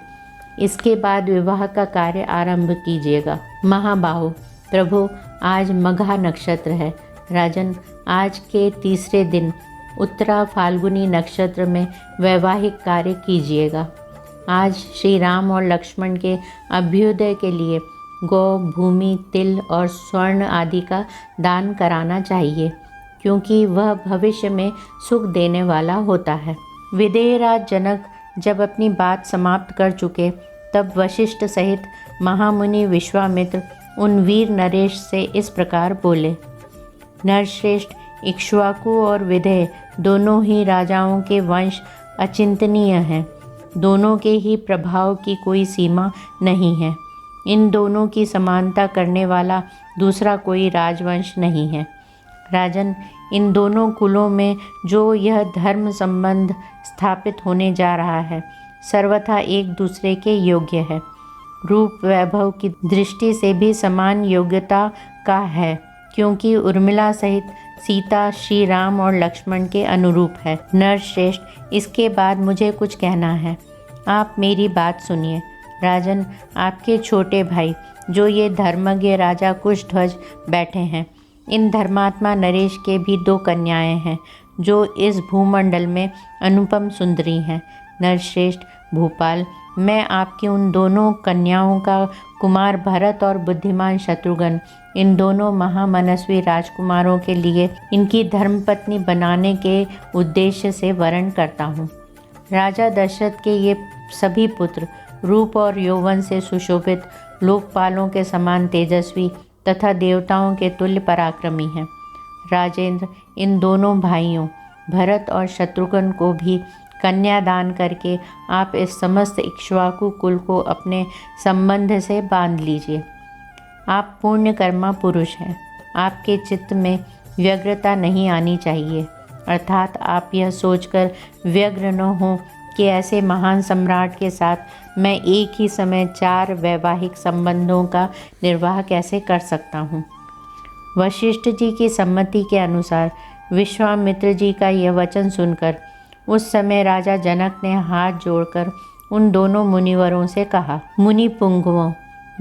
इसके बाद विवाह का कार्य आरंभ कीजिएगा। महाबाहो, प्रभु, आज मघा नक्षत्र है। राजन, आज के तीसरे दिन उत्तरा फाल्गुनी नक्षत्र में वैवाहिक कार्य कीजिएगा। आज श्री राम और लक्ष्मण के अभ्युदय के लिए गौ, भूमि, तिल और स्वर्ण आदि का दान कराना चाहिए, क्योंकि वह भविष्य में सुख देने वाला होता है। विदेहराज जनक जब अपनी बात समाप्त कर चुके, तब वशिष्ठ सहित महामुनि विश्वामित्र उन वीर नरेश से इस प्रकार बोले, नरश्रेष्ठ, इक्ष्वाकु और विदेह दोनों ही राजाओं के वंश अचिंतनीय हैं। दोनों के ही प्रभाव की कोई सीमा नहीं है। इन दोनों की समानता करने वाला दूसरा कोई राजवंश नहीं है। राजन, इन दोनों कुलों में जो यह धर्म संबंध स्थापित होने जा रहा है, सर्वथा एक दूसरे के योग्य है। रूप वैभव की दृष्टि से भी समान योग्यता का है, क्योंकि उर्मिला सहित सीता श्री राम और लक्ष्मण के अनुरूप है। नरश्रेष्ठ, इसके बाद मुझे कुछ कहना है। आप मेरी बात सुनिए। राजन, आपके छोटे भाई जो ये धर्मज्ञ राजा कुशध्वज बैठे हैं, इन धर्मात्मा नरेश के भी 2 कन्याएं हैं जो इस भूमंडल में अनुपम सुंदरी हैं। नरश्रेष्ठ भूपाल, मैं आपकी उन दोनों कन्याओं का कुमार भरत और बुद्धिमान शत्रुघ्न, इन दोनों महामनस्वी राजकुमारों के लिए इनकी धर्मपत्नी बनाने के उद्देश्य से वरण करता हूँ। राजा दशरथ के ये सभी पुत्र रूप और यौवन से सुशोभित, लोकपालों के समान तेजस्वी तथा देवताओं के तुल्य पराक्रमी हैं। राजेंद्र, इन दोनों भाइयों भरत और शत्रुघ्न को भी कन्यादान करके आप इस समस्त इक्ष्वाकु कुल को अपने संबंध से बांध लीजिए। आप पुण्यकर्मा पुरुष हैं। आपके चित्त में व्यग्रता नहीं आनी चाहिए, अर्थात आप यह सोचकर व्यग्र न हो कि ऐसे महान सम्राट के साथ मैं एक ही समय 4 वैवाहिक संबंधों का निर्वाह कैसे कर सकता हूँ। वशिष्ठ जी की सम्मति के अनुसार विश्वामित्र जी का यह वचन सुनकर उस समय राजा जनक ने हाथ जोड़कर उन दोनों मुनिवरों से कहा, मुनि पुंगवों,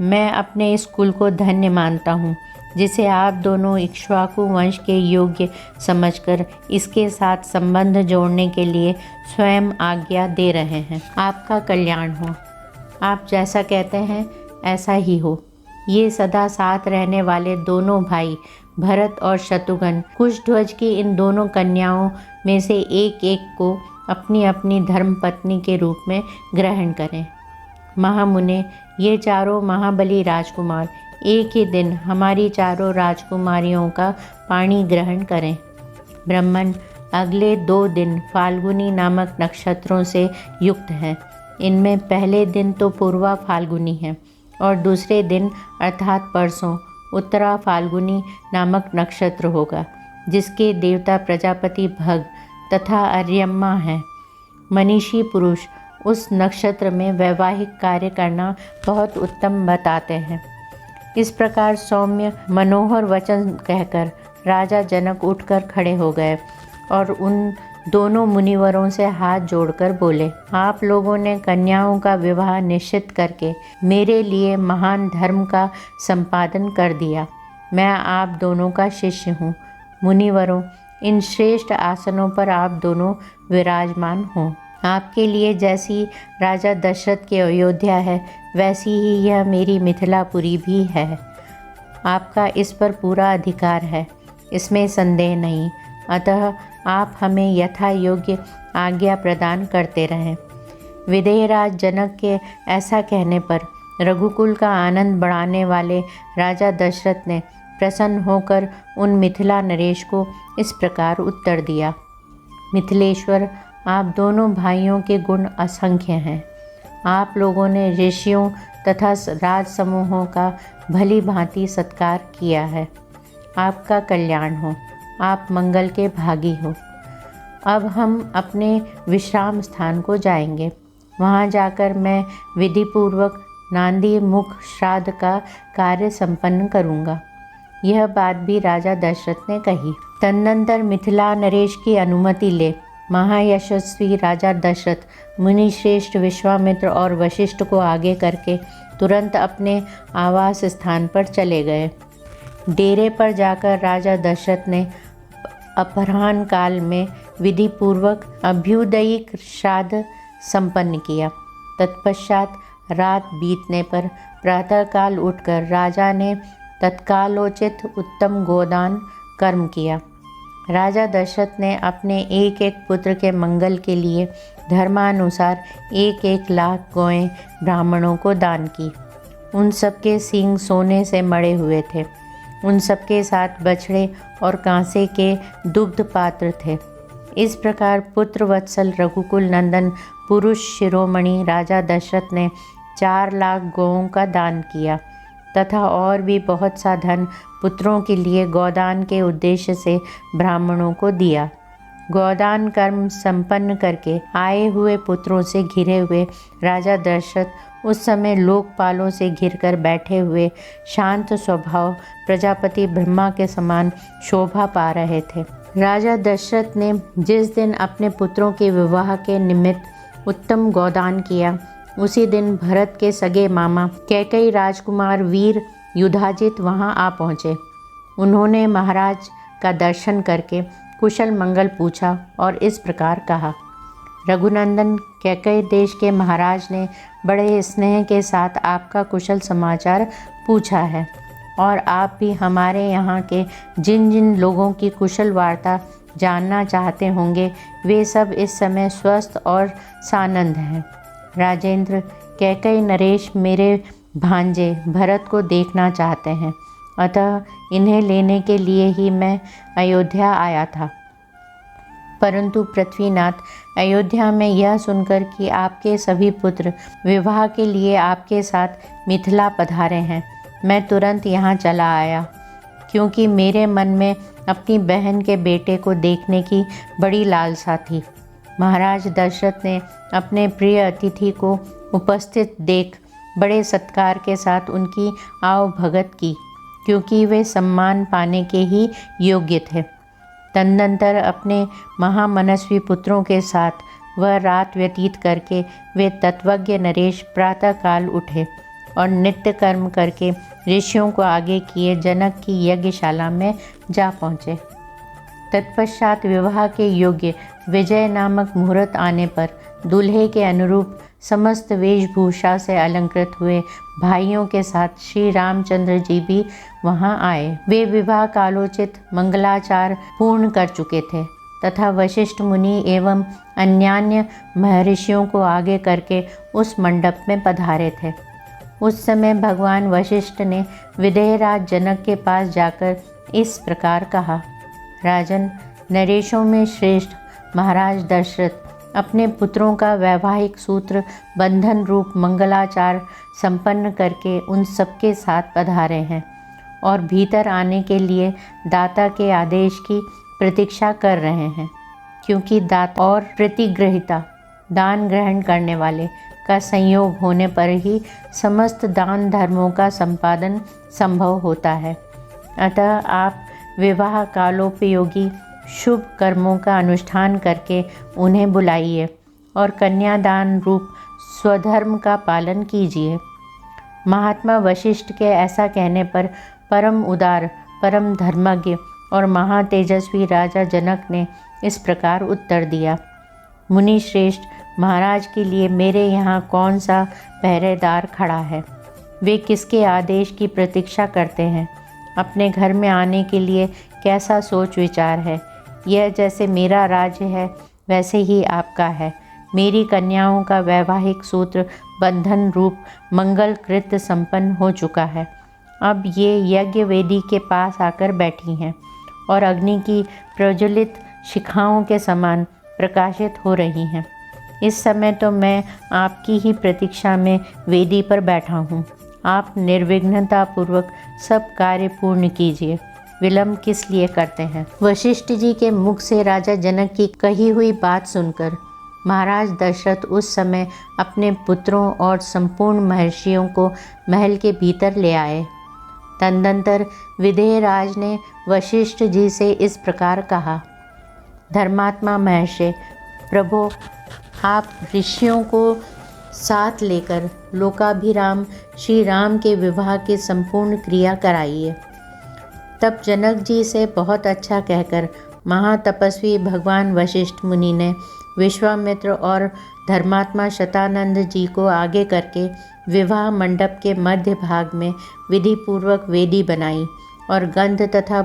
मैं अपने इस कुल को धन्य मानता हूँ जिसे आप दोनों इक्ष्वाकु वंश के योग्य समझकर इसके साथ संबंध जोड़ने के लिए स्वयं आज्ञा दे रहे हैं। आपका कल्याण हो। आप जैसा कहते हैं ऐसा ही हो। ये सदा साथ रहने वाले दोनों भाई भरत और शत्रुघ्न कुशध्वज की इन दोनों कन्याओं में से एक एक को अपनी अपनी धर्मपत्नी के रूप में ग्रहण करें। महामुने, ये चारों महाबली राजकुमार एक ही दिन हमारी चारों राजकुमारियों का पाणी ग्रहण करें। ब्राह्मण, अगले 2 दिन फाल्गुनी नामक नक्षत्रों से युक्त हैं। इनमें पहले दिन तो पूर्वा फाल्गुनी है और दूसरे दिन अर्थात परसों उत्तरा फाल्गुनी नामक नक्षत्र होगा, जिसके देवता प्रजापति भग तथा अर्यम्मा हैं। मनीषी पुरुष उस नक्षत्र में वैवाहिक कार्य करना बहुत उत्तम बताते हैं। इस प्रकार सौम्य मनोहर वचन कहकर राजा जनक उठकर खड़े हो गए और उन दोनों मुनिवरों से हाथ जोड़कर बोले, आप लोगों ने कन्याओं का विवाह निश्चित करके मेरे लिए महान धर्म का संपादन कर दिया। मैं आप दोनों का शिष्य हूँ। मुनिवरों, इन श्रेष्ठ आसनों पर आप दोनों विराजमान हों। आपके लिए जैसी राजा दशरथ की अयोध्या है, वैसी ही यह मेरी मिथिलापुरी भी है। आपका इस पर पूरा अधिकार है, इसमें संदेह नहीं। अतः आप हमें यथा योग्य आज्ञा प्रदान करते रहें। विदेहराज जनक के ऐसा कहने पर रघुकुल का आनंद बढ़ाने वाले राजा दशरथ ने प्रसन्न होकर उन मिथिला नरेश को इस प्रकार उत्तर दिया, मिथिलेश्वर, आप दोनों भाइयों के गुण असंख्य हैं। आप लोगों ने ऋषियों तथा राज समूहों का भली भांति सत्कार किया है। आपका कल्याण हो। आप मंगल के भागी हो। अब हम अपने विश्राम स्थान को जाएंगे। वहाँ जाकर मैं विधिपूर्वक नांदी मुख श्राद्ध का कार्य संपन्न करूँगा। यह बात भी राजा दशरथ ने कही। तदनंतर मिथिला नरेश की अनुमति ले महायशस्वी राजा दशरथ मुनिश्रेष्ठ विश्वामित्र और वशिष्ठ को आगे करके तुरंत अपने आवास स्थान पर चले गए। डेरे पर जाकर राजा दशरथ ने अपराह्न काल में विधिपूर्वक अभ्युदयिक श्राद्ध संपन्न किया। तत्पश्चात रात बीतने पर प्रातःकाल उठकर राजा ने तत्कालोचित उत्तम गोदान कर्म किया। राजा दशरथ ने अपने एक एक पुत्र के मंगल के लिए धर्मानुसार 1-1 लाख गौएं ब्राह्मणों को दान की। उन सबके सींग सोने से मढ़े हुए थे। उन सबके साथ बछड़े और कांसे के दुग्ध पात्र थे। इस प्रकार पुत्र वत्सल रघुकुल नंदन पुरुष शिरोमणि राजा दशरथ ने 4 लाख गौओं का दान किया तथा और भी बहुत सा धन पुत्रों के लिए गौदान के उद्देश्य से ब्राह्मणों को दिया। गोदान कर्म संपन्न करके आए हुए पुत्रों से घिरे हुए राजा दशरथ उस समय लोकपालों से घिरकर बैठे हुए शांत स्वभाव प्रजापति ब्रह्मा के समान शोभा पा रहे थे। राजा दशरथ ने जिस दिन अपने पुत्रों के विवाह के निमित्त उत्तम गोदान किया, उसी दिन भरत के सगे मामा कैकेयी राजकुमार वीर युधाजित वहां आ पहुँचे। उन्होंने महाराज का दर्शन करके कुशल मंगल पूछा और इस प्रकार कहा, रघुनंदन, कैकेयी देश के महाराज ने बड़े स्नेह के साथ आपका कुशल समाचार पूछा है और आप भी हमारे यहाँ के जिन जिन लोगों की कुशल वार्ता जानना चाहते होंगे, वे सब इस समय स्वस्थ और सानंद हैं। राजेंद्र, कैकेयी नरेश मेरे भांजे भरत को देखना चाहते हैं, अतः इन्हें लेने के लिए ही मैं अयोध्या आया था। परंतु पृथ्वीनाथ, अयोध्या में यह सुनकर कि आपके सभी पुत्र विवाह के लिए आपके साथ मिथिला पधारे हैं, मैं तुरंत यहाँ चला आया, क्योंकि मेरे मन में अपनी बहन के बेटे को देखने की बड़ी लालसा थी। महाराज दशरथ ने अपने प्रिय अतिथि को उपस्थित देख बड़े सत्कार के साथ उनकी आवभगत की, क्योंकि वे सम्मान पाने के ही योग्य थे। तदनंतर अपने महामनस्वी पुत्रों के साथ वह रात व्यतीत करके वे तत्वज्ञ नरेश प्रातःकाल उठे और नित्य कर्म करके ऋषियों को आगे किए जनक की यज्ञशाला में जा पहुँचे। तत्पश्चात विवाह के योग्य विजय नामक मुहूर्त आने पर दूल्हे के अनुरूप समस्त वेशभूषा से अलंकृत हुए भाइयों के साथ श्री रामचंद्र जी भी वहां आए। वे विवाह कालोचित मंगलाचार पूर्ण कर चुके थे तथा वशिष्ठ मुनि एवं अन्यान्य महर्षियों को आगे करके उस मंडप में पधारे थे। उस समय भगवान वशिष्ठ ने विदेहराज जनक के पास जाकर इस प्रकार कहा, राजन, नरेशों में श्रेष्ठ महाराज दशरथ अपने पुत्रों का वैवाहिक सूत्र बंधन रूप मंगलाचार संपन्न करके उन सबके साथ पधारे हैं और भीतर आने के लिए दाता के आदेश की प्रतीक्षा कर रहे हैं, क्योंकि दाता और प्रतिग्रहिता दान ग्रहण करने वाले का संयोग होने पर ही समस्त दान धर्मों का संपादन संभव होता है। अतः आप विवाह कालोपयोगी शुभ कर्मों का अनुष्ठान करके उन्हें बुलाइए और कन्यादान रूप स्वधर्म का पालन कीजिए। महात्मा वशिष्ठ के ऐसा कहने पर परम उदार, परम धर्मज्ञ और महातेजस्वी राजा जनक ने इस प्रकार उत्तर दिया, मुनि श्रेष्ठ, महाराज के लिए मेरे यहाँ कौन सा पहरेदार खड़ा है? वे किसके आदेश की प्रतीक्षा करते हैं? अपने घर में आने के लिए कैसा सोच विचार है? यह जैसे मेरा राज्य है वैसे ही आपका है। मेरी कन्याओं का वैवाहिक सूत्र बंधन रूप मंगल कृत्य संपन्न हो चुका है। अब ये यज्ञ वेदी के पास आकर बैठी हैं और अग्नि की प्रज्वलित शिखाओं के समान प्रकाशित हो रही हैं। इस समय तो मैं आपकी ही प्रतीक्षा में वेदी पर बैठा हूँ। आप निर्विघ्नता पूर्वक सब कार्य पूर्ण कीजिए, विलंब किस लिए करते हैं? वशिष्ठ जी के मुख से राजा जनक की कही हुई बात सुनकर महाराज दशरथ उस समय अपने पुत्रों और संपूर्ण महर्षियों को महल के भीतर ले आए। तदनंतर विदेहराज ने वशिष्ठ जी से इस प्रकार कहा, धर्मात्मा महर्षि, प्रभो, आप ऋषियों को साथ लेकर लोकाभिराम श्री राम के विवाह की संपूर्ण क्रिया कराइए। तब जनक जी से बहुत अच्छा कहकर महातपस्वी भगवान वशिष्ठ मुनि ने विश्वामित्र और धर्मात्मा शतानंद जी को आगे करके विवाह मंडप के मध्य भाग में विधि पूर्वक वेदी बनाई और गंध तथा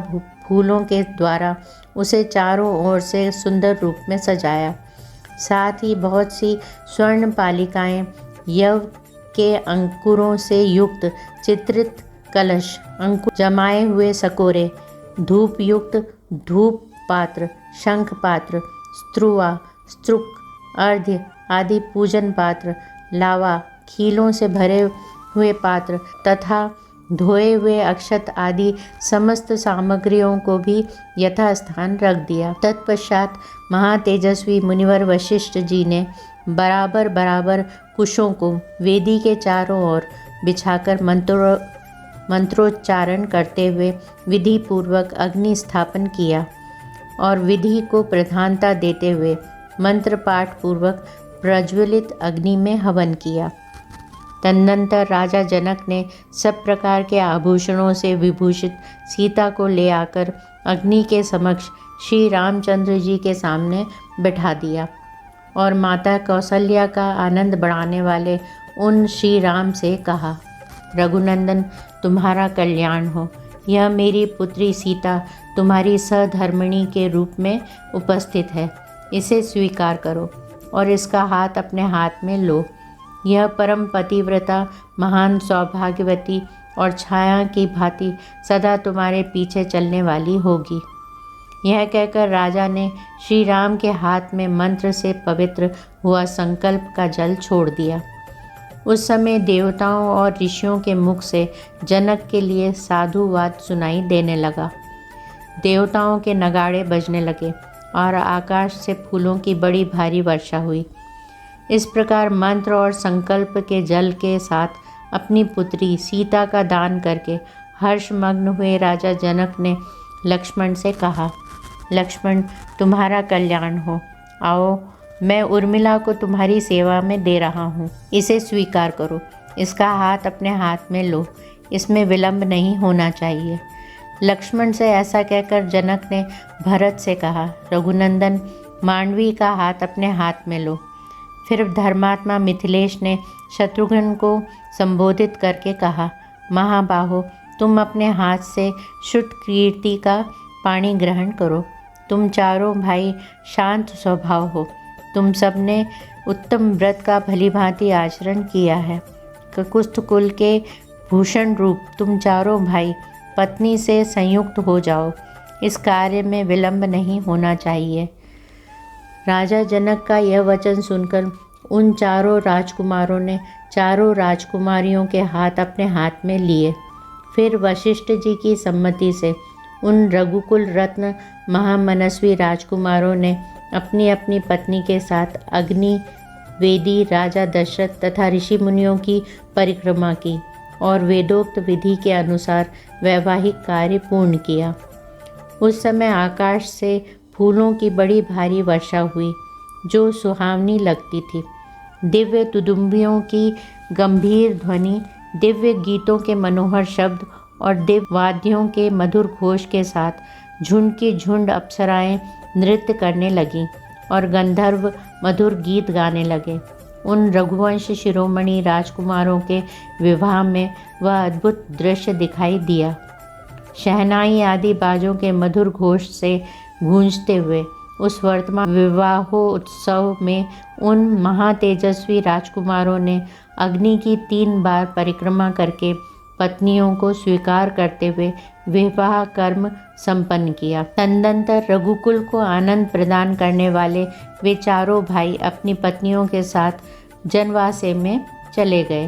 फूलों के द्वारा उसे चारों ओर से सुंदर रूप में सजाया। साथ ही बहुत सी स्वर्ण पालिकाएं, यव के अंकुरों से युक्त चित्रित कलश, अंकुर जमाए हुए सकोरे, धूप युक्त धूप पात्र, शंख पात्र, स्त्रुवा, स्त्रुक, अर्घ्य आदि पूजन पात्र, लावा, खीलों से भरे हुए पात्र तथा धोए हुए अक्षत आदि समस्त सामग्रियों को भी यथास्थान रख दिया। तत्पश्चात महातेजस्वी मुनिवर वशिष्ठ जी ने बराबर बराबर कुशों को वेदी के चारों ओर बिछाकर मंत्रोच्चारण करते हुए विधि पूर्वक अग्नि स्थापन किया और विधि को प्रधानता देते हुए मंत्र पाठ पूर्वक प्रज्वलित अग्नि में हवन किया। तदनंतर राजा जनक ने सब प्रकार के आभूषणों से विभूषित सीता को ले आकर अग्नि के समक्ष श्री रामचंद्र जी के सामने बैठा दिया और माता कौशल्या का आनंद बढ़ाने वाले उन श्री राम से कहा, रघुनंदन, तुम्हारा कल्याण हो। यह मेरी पुत्री सीता तुम्हारी सधर्मिणी के रूप में उपस्थित है। इसे स्वीकार करो और इसका हाथ अपने हाथ में लो। यह परम पतिव्रता, महान सौभाग्यवती और छाया की भांति सदा तुम्हारे पीछे चलने वाली होगी। यह कहकर राजा ने श्री राम के हाथ में मंत्र से पवित्र हुआ संकल्प का जल छोड़ दिया। उस समय देवताओं और ऋषियों के मुख से जनक के लिए साधुवाद सुनाई देने लगा। देवताओं के नगाड़े बजने लगे और आकाश से फूलों की बड़ी भारी वर्षा हुई। इस प्रकार मंत्र और संकल्प के जल के साथ अपनी पुत्री सीता का दान करके हर्षमग्न हुए राजा जनक ने लक्ष्मण से कहा, लक्ष्मण, तुम्हारा कल्याण हो। आओ, मैं उर्मिला को तुम्हारी सेवा में दे रहा हूँ। इसे स्वीकार करो। इसका हाथ अपने हाथ में लो। इसमें विलंब नहीं होना चाहिए। लक्ष्मण से ऐसा कहकर जनक ने भरत से कहा, रघुनंदन, मांडवी का हाथ अपने हाथ में लो। फिर धर्मात्मा मिथिलेश ने शत्रुघ्न को संबोधित करके कहा, महाबाहो, तुम अपने हाथ से शुद्ध कीर्ति का पानी ग्रहण करो। तुम चारों भाई शांत स्वभाव हो। तुम सबने उत्तम व्रत का भलीभांति आचरण किया है। ककुस्थ कुल के भूषण रूप तुम चारों भाई पत्नी से संयुक्त हो जाओ। इस कार्य में विलंब नहीं होना चाहिए। राजा जनक का यह वचन सुनकर उन चारों राजकुमारों ने चारों राजकुमारियों के हाथ अपने हाथ में लिए। फिर वशिष्ठ जी की सम्मति से उन रघुकुल रत्न महामनस्वी राजकुमारों ने अपनी अपनी पत्नी के साथ अग्नि, वेदी, राजा दशरथ तथा ऋषि मुनियों की परिक्रमा की और वेदोक्त विधि के अनुसार वैवाहिक कार्य पूर्ण किया। उस समय आकाश से फूलों की बड़ी भारी वर्षा हुई जो सुहावनी लगती थी। दिव्य तुदुम्बियों की गंभीर ध्वनि, दिव्य गीतों के मनोहर शब्द और दिव्य वाद्यों के मधुर घोष के साथ झुंड की झुंड अप्सराएं नृत्य करने लगीं और गंधर्व मधुर गीत गाने लगे। उन रघुवंश शिरोमणि राजकुमारों के विवाह में वह अद्भुत दृश्य दिखाई दिया। शहनाई आदि बाजों के मधुर घोष से गूंजते हुए उस वर्तमान विवाहोत्सव में उन महातेजस्वी राजकुमारों ने अग्नि की 3 बार परिक्रमा करके पत्नियों को स्वीकार करते हुए विवाह कर्म संपन्न किया। तदनंतर रघुकुल को आनंद प्रदान करने वाले वे चारों भाई अपनी पत्नियों के साथ जनवासे में चले गए।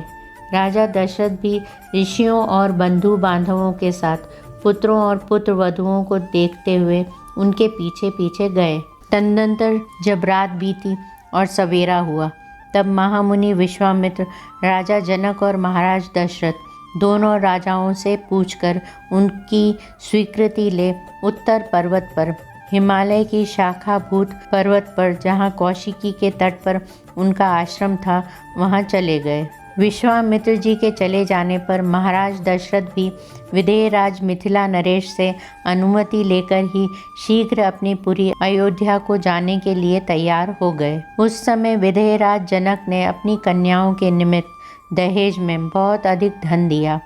राजा दशरथ भी ऋषियों और बंधु बांधवों के साथ पुत्रों और पुत्र वधुओं को देखते हुए उनके पीछे पीछे गए। तदनंतर जब रात बीती और सवेरा हुआ, तब महामुनि विश्वामित्र राजा जनक और महाराज दशरथ दोनों राजाओं से पूछकर उनकी स्वीकृति ले उत्तर पर्वत पर, हिमालय की शाखाभूत पर्वत पर, जहाँ कौशिकी के तट पर उनका आश्रम था, वहाँ चले गए। विश्वामित्र जी के चले जाने पर महाराज दशरथ भी विदेहराज मिथिला नरेश से अनुमति लेकर ही शीघ्र अपनी पुरी अयोध्या को जाने के लिए तैयार हो गए। उस समय विदेहराज जनक ने अपनी कन्याओं के निमित्त दहेज में बहुत अधिक धन दिया।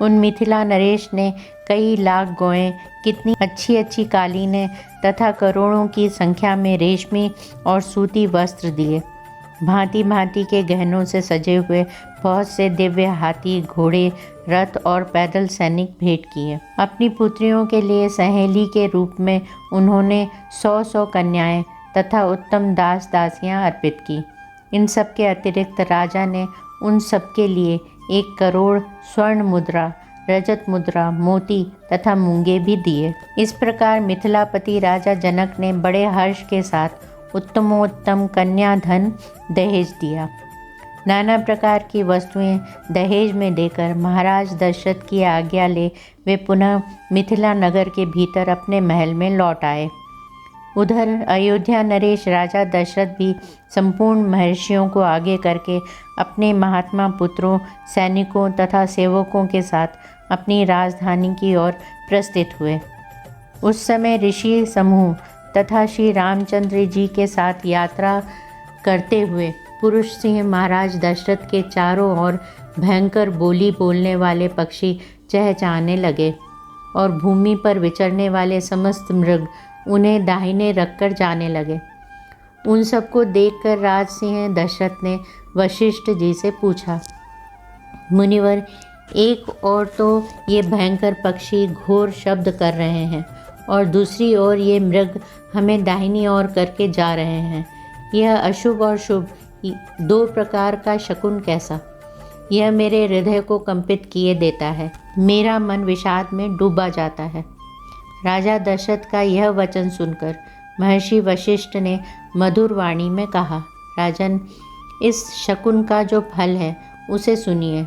उन मिथिला नरेश ने कई लाख गौएं, कितनी अच्छी अच्छी कालीनें तथा करोड़ों की संख्या में रेशमी और सूती वस्त्र दिए। भांति भांति के गहनों से सजे हुए बहुत से दिव्य हाथी, घोड़े, रथ और पैदल सैनिक भेंट किए। अपनी पुत्रियों के लिए सहेली के रूप में उन्होंने 100 कन्याएं तथा उत्तम दास दासियां अर्पित की। इन सब के अतिरिक्त राजा ने उन सब के लिए 1 करोड़ स्वर्ण मुद्रा रजत मुद्रा, मोती तथा मूंगे भी दिए। इस प्रकार मिथिलापति राजा जनक ने बड़े हर्ष के साथ उत्तमोत्तम कन्या धन दहेज दिया। नाना प्रकार की वस्तुएं दहेज में देकर महाराज दशरथ की आज्ञा ले वे पुनः मिथिला नगर के भीतर अपने महल में लौट आए। उधर अयोध्या नरेश राजा दशरथ भी संपूर्ण महर्षियों को आगे करके अपने महात्मा पुत्रों, सैनिकों तथा सेवकों के साथ अपनी राजधानी की ओर प्रस्थित हुए। उस समय ऋषि समूह तथा श्री रामचंद्र जी के साथ यात्रा करते हुए पुरुष सिंह महाराज दशरथ के चारों ओर भयंकर बोली बोलने वाले पक्षी चहचहाने लगे और भूमि पर विचरने वाले समस्त मृग उन्हें दाहिने रखकर जाने लगे। उन सबको देखकर राज सिंह दशरथ ने वशिष्ठ जी से पूछा, मुनिवर, एक ओर तो ये भयंकर पक्षी घोर शब्द कर रहे हैं और दूसरी ओर ये मृग हमें दाहिनी ओर करके जा रहे हैं। यह अशुभ और शुभ दो प्रकार का शकुन कैसा? यह मेरे हृदय को कंपित किए देता है। मेरा मन विषाद में डूबा जाता है। राजा दशरथ का यह वचन सुनकर महर्षि वशिष्ठ ने मधुर वाणी में कहा, राजन, इस शकुन का जो फल है उसे सुनिए।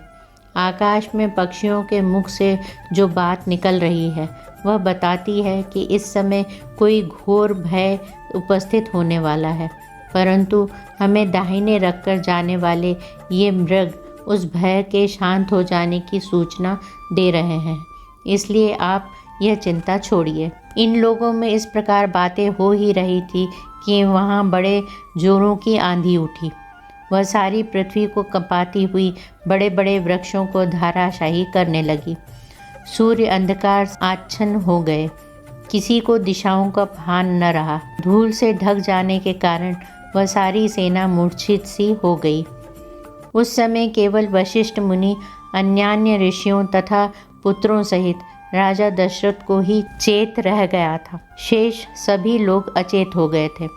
आकाश में पक्षियों के मुख से जो बात निकल रही है वह बताती है कि इस समय कोई घोर भय उपस्थित होने वाला है, परंतु हमें दाहिने रखकर जाने वाले ये मृग उस भय के शांत हो जाने की सूचना दे रहे हैं। इसलिए आप यह चिंता छोड़िए। इन लोगों में इस प्रकार बातें हो ही रही थी कि वहाँ बड़े जोरों की आंधी उठी। वह सारी पृथ्वी को कंपाती हुई बड़े बड़े वृक्षों को धाराशाही करने लगी। सूर्य अंधकार आच्छन्न हो गए। किसी को दिशाओं का भान न रहा। धूल से ढक जाने के कारण वह सारी सेना मूर्छित सी हो गई। उस समय केवल वशिष्ठ मुनि अन्यान्य ऋषियों तथा पुत्रों सहित राजा दशरथ को ही चेत रह गया था। शेष सभी लोग अचेत हो गए थे।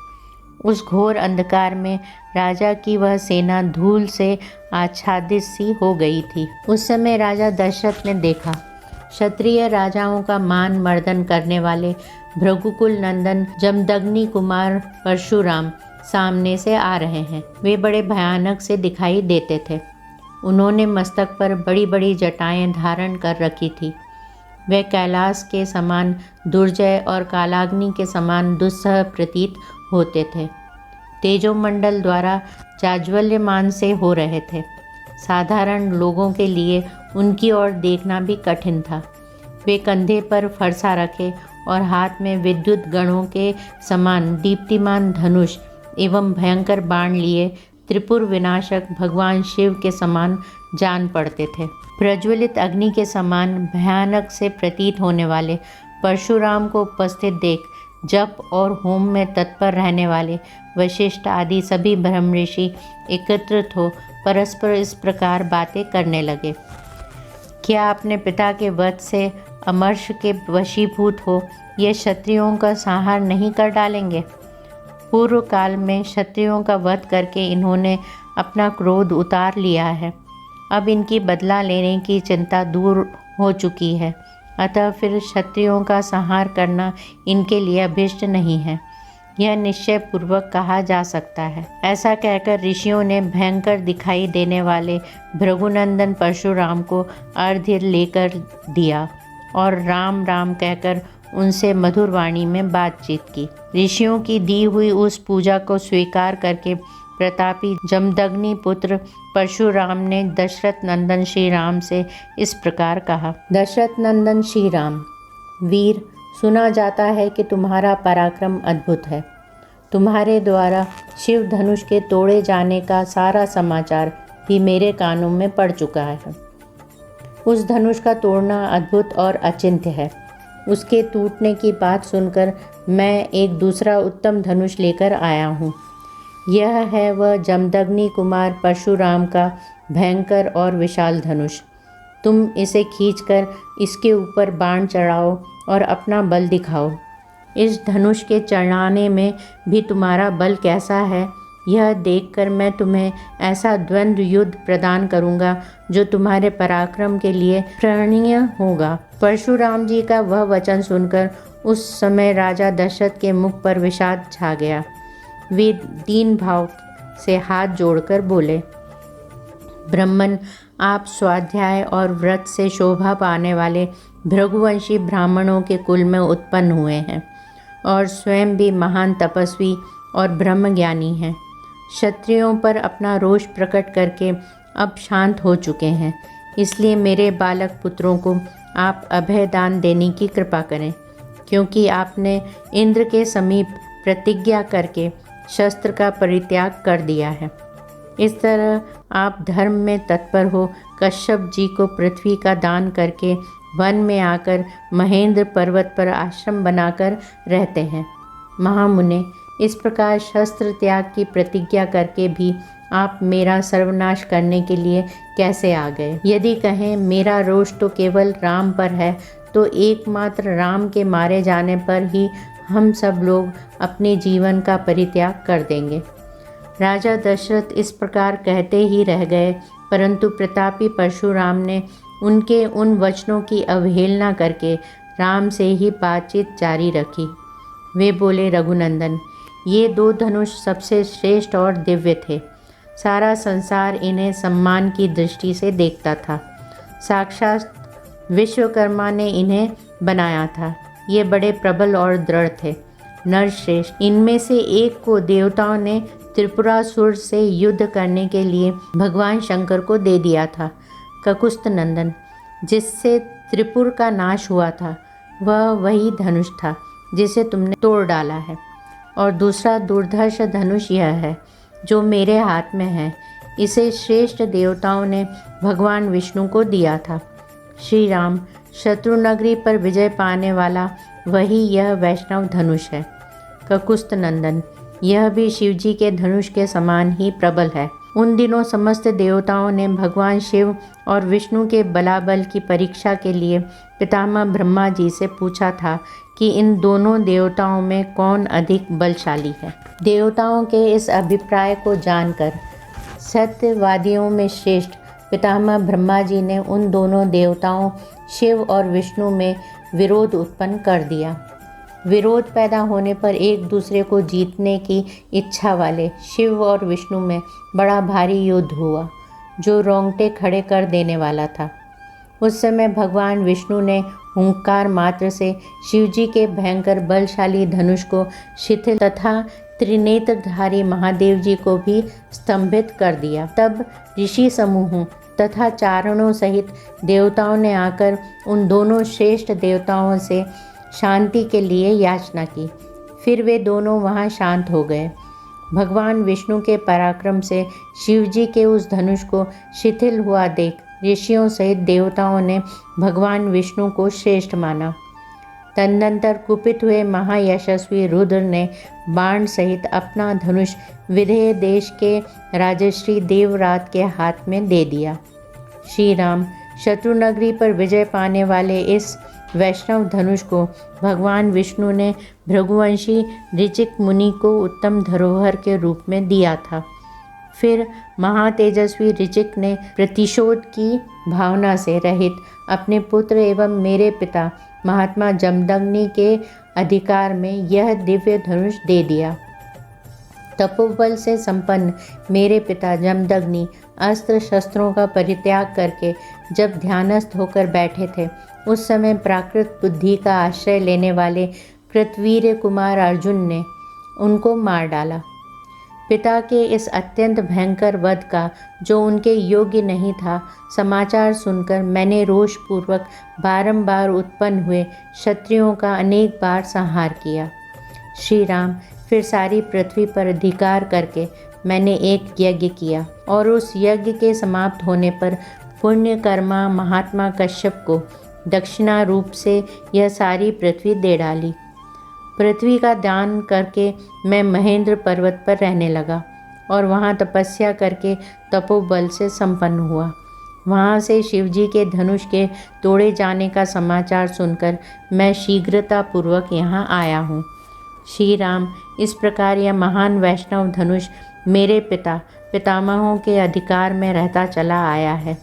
उस घोर अंधकार में राजा की वह सेना धूल से आच्छादित सी हो गई थी। उस समय राजा दशरथ ने देखा, क्षत्रिय राजाओं का मान मर्दन करने वाले भृगुकुल नंदन जमदग्नि कुमार परशुराम सामने से आ रहे हैं। वे बड़े भयानक से दिखाई देते थे। उन्होंने मस्तक पर बड़ी बड़ी जटाएं धारण कर रखी थी। वे कैलाश के समान दुर्जय और कालाग्नि के समान दुस्सह प्रतीत होते थे। तेजोमंडल द्वारा जाज्वल्यमान से हो रहे थे। साधारण लोगों के लिए उनकी ओर देखना भी कठिन था। वे कंधे पर फरसा रखे और हाथ में विद्युत गणों के समान दीप्तिमान धनुष एवं भयंकर बाण लिए त्रिपुर विनाशक भगवान शिव के समान जान पड़ते थे। प्रज्वलित अग्नि के समान भयानक से प्रतीत होने वाले परशुराम को उपस्थित देख जप और होम में तत्पर रहने वाले वशिष्ठ आदि सभी ब्रह्म ऋषि एकत्रित हो परस्पर इस प्रकार बातें करने लगे। क्या अपने पिता के वध से अमर्ष के वशीभूत हो ये क्षत्रियों का संहार नहीं कर डालेंगे? पूर्व काल में क्षत्रियों का वध करके इन्होंने अपना क्रोध उतार लिया है। अब इनकी बदला लेने की चिंता दूर हो चुकी है, अतः फिर क्षत्रियों का संहार करना इनके लिए अभिष्ट नहीं है। यह निश्चय पूर्वक कहा जा सकता है। ऐसा कहकर ऋषियों ने भयंकर दिखाई देने वाले भृगुनंदन परशुराम को अर्घ्य लेकर दिया और राम राम कहकर उनसे मधुर वाणी में बातचीत की। ऋषियों की दी हुई उस पूजा को स्वीकार करके प्रतापी जमदग्नि पुत्र परशुराम ने दशरथ नंदन श्री राम से इस प्रकार कहा, दशरथ नंदन श्री राम, वीर, सुना जाता है कि तुम्हारा पराक्रम अद्भुत है। तुम्हारे द्वारा शिव धनुष के तोड़े जाने का सारा समाचार भी मेरे कानों में पड़ चुका है। उस धनुष का तोड़ना अद्भुत और अचिंत्य है। उसके टूटने की बात सुनकर मैं एक दूसरा उत्तम धनुष लेकर आया हूँ। यह है वह जमदग्नि कुमार परशुराम का भयंकर और विशाल धनुष। तुम इसे खींचकर इसके ऊपर बाण चढ़ाओ और अपना बल दिखाओ। इस धनुष के चढ़ाने में भी तुम्हारा बल कैसा है यह देखकर मैं तुम्हें ऐसा द्वंद्व युद्ध प्रदान करूंगा जो तुम्हारे पराक्रम के लिए प्रणीय होगा। परशुराम जी का वह वचन सुनकर उस समय राजा दशरथ के मुख पर विषाद छा गया। वे दीन भाव से हाथ जोड़कर बोले, ब्राह्मण, आप स्वाध्याय और व्रत से शोभा पाने वाले भृगुवंशी ब्राह्मणों के कुल में उत्पन्न हुए हैं और स्वयं भी महान तपस्वी और ब्रह्मज्ञानी हैं। क्षत्रियों पर अपना रोष प्रकट करके अब शांत हो चुके हैं, इसलिए मेरे बालक पुत्रों को आप अभय दान देने की कृपा करें, क्योंकि आपने इंद्र के समीप प्रतिज्ञा करके शस्त्र का परित्याग कर दिया है। इस तरह आप धर्म में तत्पर हो कश्यप जी को पृथ्वी का दान करके वन में आकर महेंद्र पर्वत पर आश्रम बनाकर रहते हैं। महामुने, इस प्रकार शस्त्र त्याग की प्रतिज्ञा करके भी आप मेरा सर्वनाश करने के लिए कैसे आ गए? यदि कहें मेरा रोष तो केवल राम पर है, तो एकमात्र राम के मारे जाने पर ही हम सब लोग अपने जीवन का परित्याग कर देंगे। राजा दशरथ इस प्रकार कहते ही रह गए, परंतु प्रतापी परशुराम ने उनके उन वचनों की अवहेलना करके राम से ही बातचीत जारी रखी। वे बोले, रघुनंदन, ये दो धनुष सबसे श्रेष्ठ और दिव्य थे। सारा संसार इन्हें सम्मान की दृष्टि से देखता था। साक्षात विश्वकर्मा ने इन्हें बनाया था। ये बड़े प्रबल और दृढ़ थे। नरश्रेष्ठ, इनमें से एक को देवताओं ने त्रिपुरासुर से युद्ध करने के लिए भगवान शंकर को दे दिया था। ककुस्थ नंदन, जिससे त्रिपुर का नाश हुआ था, वह वही धनुष था जिसे तुमने तोड़ डाला है। और दूसरा दुर्धर्ष धनुष यह है जो मेरे हाथ में है। इसे श्रेष्ठ देवताओं ने भगवान विष्णु को दिया था। श्री राम, शत्रुनगरी पर विजय पाने वाला वही यह वैष्णव धनुष है। ककुस्थ नंदन, यह भी शिवजी के धनुष के समान ही प्रबल है। उन दिनों समस्त देवताओं ने भगवान शिव और विष्णु के बलाबल की परीक्षा के लिए पितामह ब्रह्मा जी से पूछा था कि इन दोनों देवताओं में कौन अधिक बलशाली है। देवताओं के इस अभिप्राय को जानकर सत्यवादियों में श्रेष्ठ पितामह ब्रह्मा जी ने उन दोनों देवताओं शिव और विष्णु में विरोध उत्पन्न कर दिया। विरोध पैदा होने पर एक दूसरे को जीतने की इच्छा वाले शिव और विष्णु में बड़ा भारी युद्ध हुआ, जो रोंगटे खड़े कर देने वाला था। उस समय भगवान विष्णु ने हुंकार मात्र से शिवजी के भयंकर बलशाली धनुष को शिथिल तथा त्रिनेत्रधारी महादेव जी को भी स्तंभित कर दिया। तब ऋषि समूहों तथा चारणों सहित देवताओं ने आकर उन दोनों श्रेष्ठ देवताओं से शांति के लिए याचना की। फिर वे दोनों वहाँ शांत हो गए। भगवान विष्णु के पराक्रम से शिवजी के उस धनुष को शिथिल हुआ देख ऋषियों सहित देवताओं ने भगवान विष्णु को श्रेष्ठ माना। तदनंतर कुपित हुए महायशस्वी रुद्र ने बाण सहित अपना धनुष विदेह देश के राजश्री देवरात के हाथ में दे दिया। श्री राम, शत्रुनगरी पर विजय पाने वाले इस वैष्णव धनुष को भगवान विष्णु ने भृगुवंशी ऋचिक मुनि को उत्तम धरोहर के रूप में दिया था। फिर महातेजस्वी ऋचिक ने प्रतिशोध की भावना से रहित अपने पुत्र एवं मेरे पिता महात्मा जमदग्नि के अधिकार में यह दिव्य धनुष दे दिया। तपोबल से संपन्न मेरे पिता जमदग्नि अस्त्र शस्त्रों का परित्याग करके जब ध्यानस्थ होकर बैठे थे, उस समय प्राकृत बुद्धि का आश्रय लेने वाले कृतवीर्य कुमार अर्जुन ने उनको मार डाला। पिता के इस अत्यंत भयंकर वध का, जो उनके योग्य नहीं था, समाचार सुनकर मैंने रोषपूर्वक बारंबार उत्पन्न हुए क्षत्रियों का अनेक बार संहार किया। श्री राम, फिर सारी पृथ्वी पर अधिकार करके मैंने एक यज्ञ किया और उस यज्ञ के समाप्त होने पर पुण्यकर्मा महात्मा कश्यप को दक्षिणा रूप से यह सारी पृथ्वी दे डाली। पृथ्वी का दान करके मैं महेंद्र पर्वत पर रहने लगा और वहाँ तपस्या करके तपोबल से संपन्न हुआ। वहाँ से शिवजी के धनुष के तोड़े जाने का समाचार सुनकर मैं शीघ्रतापूर्वक यहाँ आया हूँ। श्री राम, इस प्रकार यह महान वैष्णव धनुष मेरे पिता पितामहों के अधिकार में रहता चला आया है।